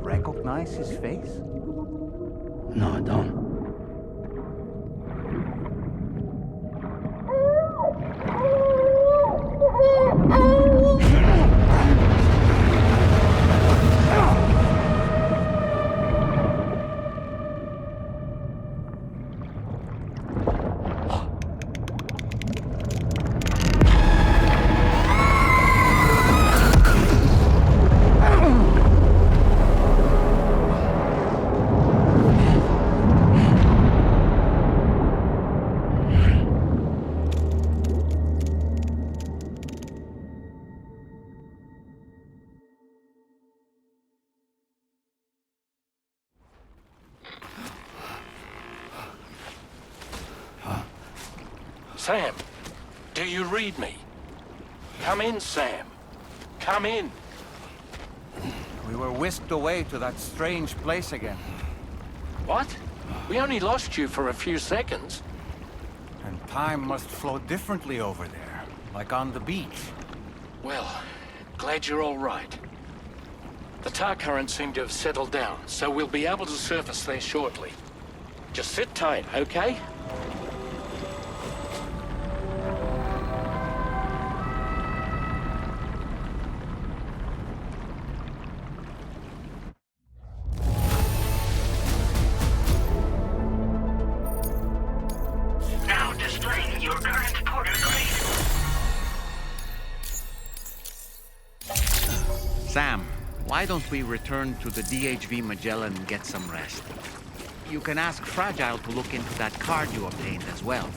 S21: Recognize his face?
S5: No, I don't.
S2: Sam, do you read me? Come in, Sam. Come in.
S5: We were whisked away to that strange place again.
S2: What? We only lost you for a few seconds.
S5: And time must flow differently over there, like on the beach.
S2: Well, glad you're all right. The tar currents seem to have settled down, so we'll be able to surface there shortly. Just sit tight, okay?
S3: Now displaying your current porter grade.
S1: Sam, why don't we return to the DHV Magellan and get some rest? You can ask Fragile to look into that card you obtained as well.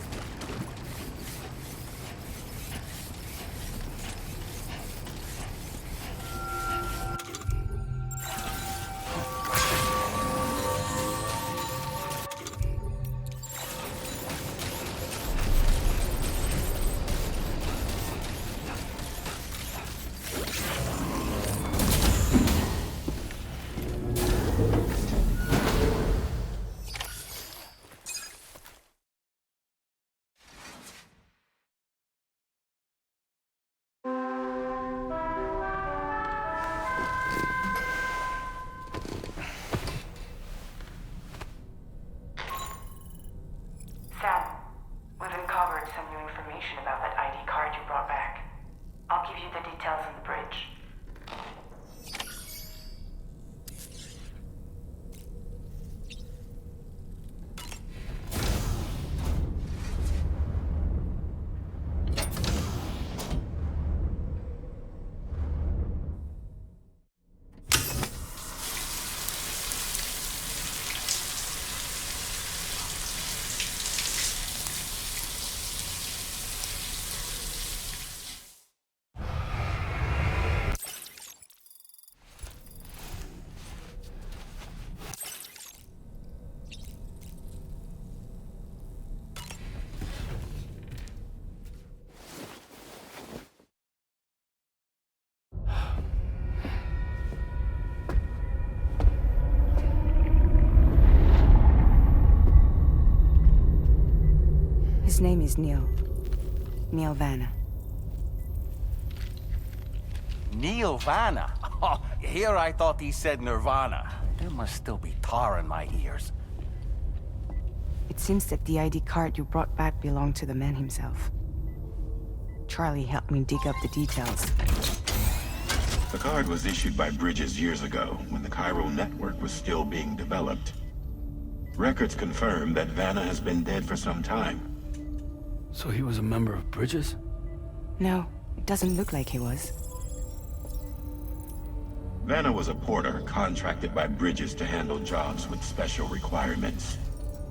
S4: Sam, we've uncovered some new information about that ID card you brought back. I'll give you the details on the bridge.
S17: His name is Neil. Neil Vanna.
S5: Neil Vanna? Oh, here I thought he said Nirvana. There must still be tar in my ears.
S17: It seems that the ID card you brought back belonged to the man himself. Charlie helped me dig up the details.
S11: The card was issued by Bridges years ago, when the chiral network was still being developed. Records confirm that Vanna has been dead for some time.
S5: So he was a member of Bridges?
S17: No, it doesn't look like he was.
S11: Vanna was a porter contracted by Bridges to handle jobs with special requirements.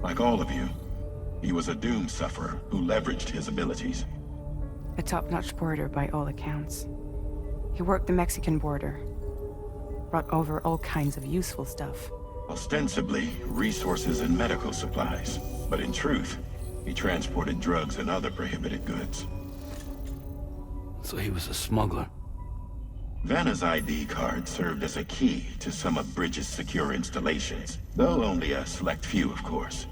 S11: Like all of you, he was a doom sufferer who leveraged his abilities.
S17: A top-notch porter by all accounts. He worked the Mexican border. Brought over all kinds of useful stuff.
S11: Ostensibly, resources and medical supplies. But in truth, he transported drugs and other prohibited goods.
S5: So he was a smuggler.
S11: Vanna's ID card served as a key to some of Bridges' secure installations, though only a select few, of course.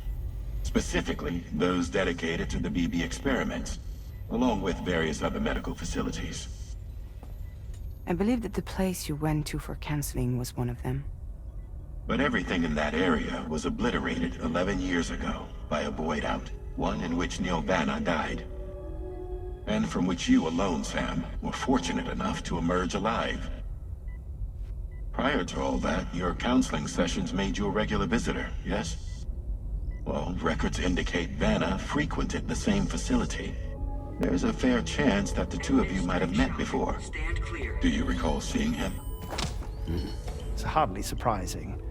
S11: Specifically, those dedicated to the BB experiments, along with various other medical facilities.
S17: I believe that the place you went to for counseling was one of them.
S11: But everything in that area was obliterated 11 years ago by a void out, one in which Neil Vanna died. And from which you alone, Sam, were fortunate enough to emerge alive. Prior to all that, your counseling sessions made you a regular visitor, yes? Well, records indicate Vanna frequented the same facility. There's a fair chance that the two of you might have met before. Do you recall seeing him?
S6: It's hardly surprising.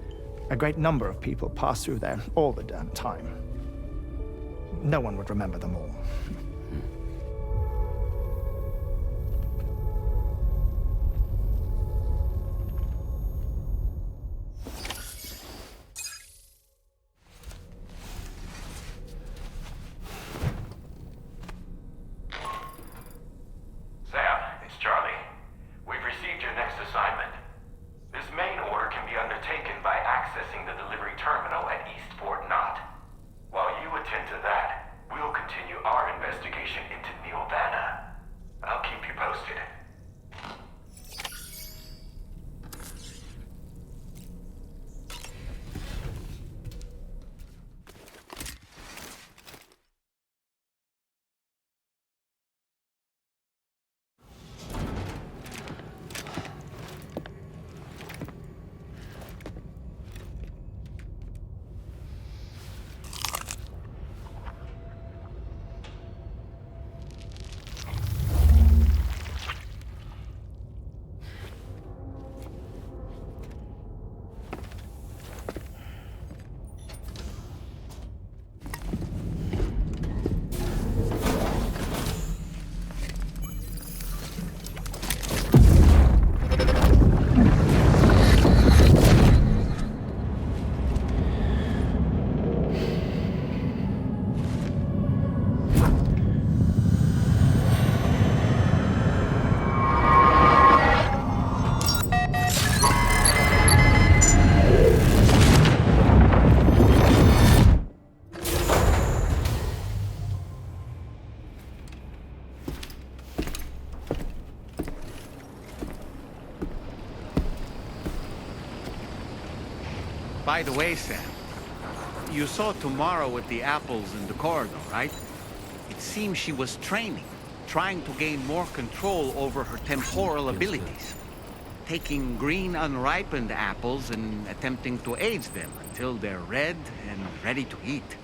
S6: A great number of people pass through there all the damn time. No one would remember them all.
S1: By the way, Sam, you saw Tomorrow with the apples in the corridor, right? It seems she was training, trying to gain more control over her temporal abilities. Taking green unripened apples and attempting to age them until they're red and ready to eat.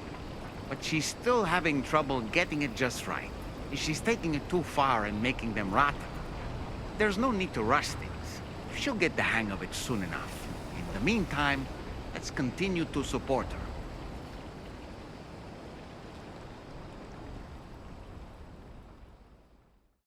S1: But she's still having trouble getting it just right. She's taking it too far and making them rotten. There's no need to rush things. She'll get the hang of it soon enough. In the meantime, let's continue to support her.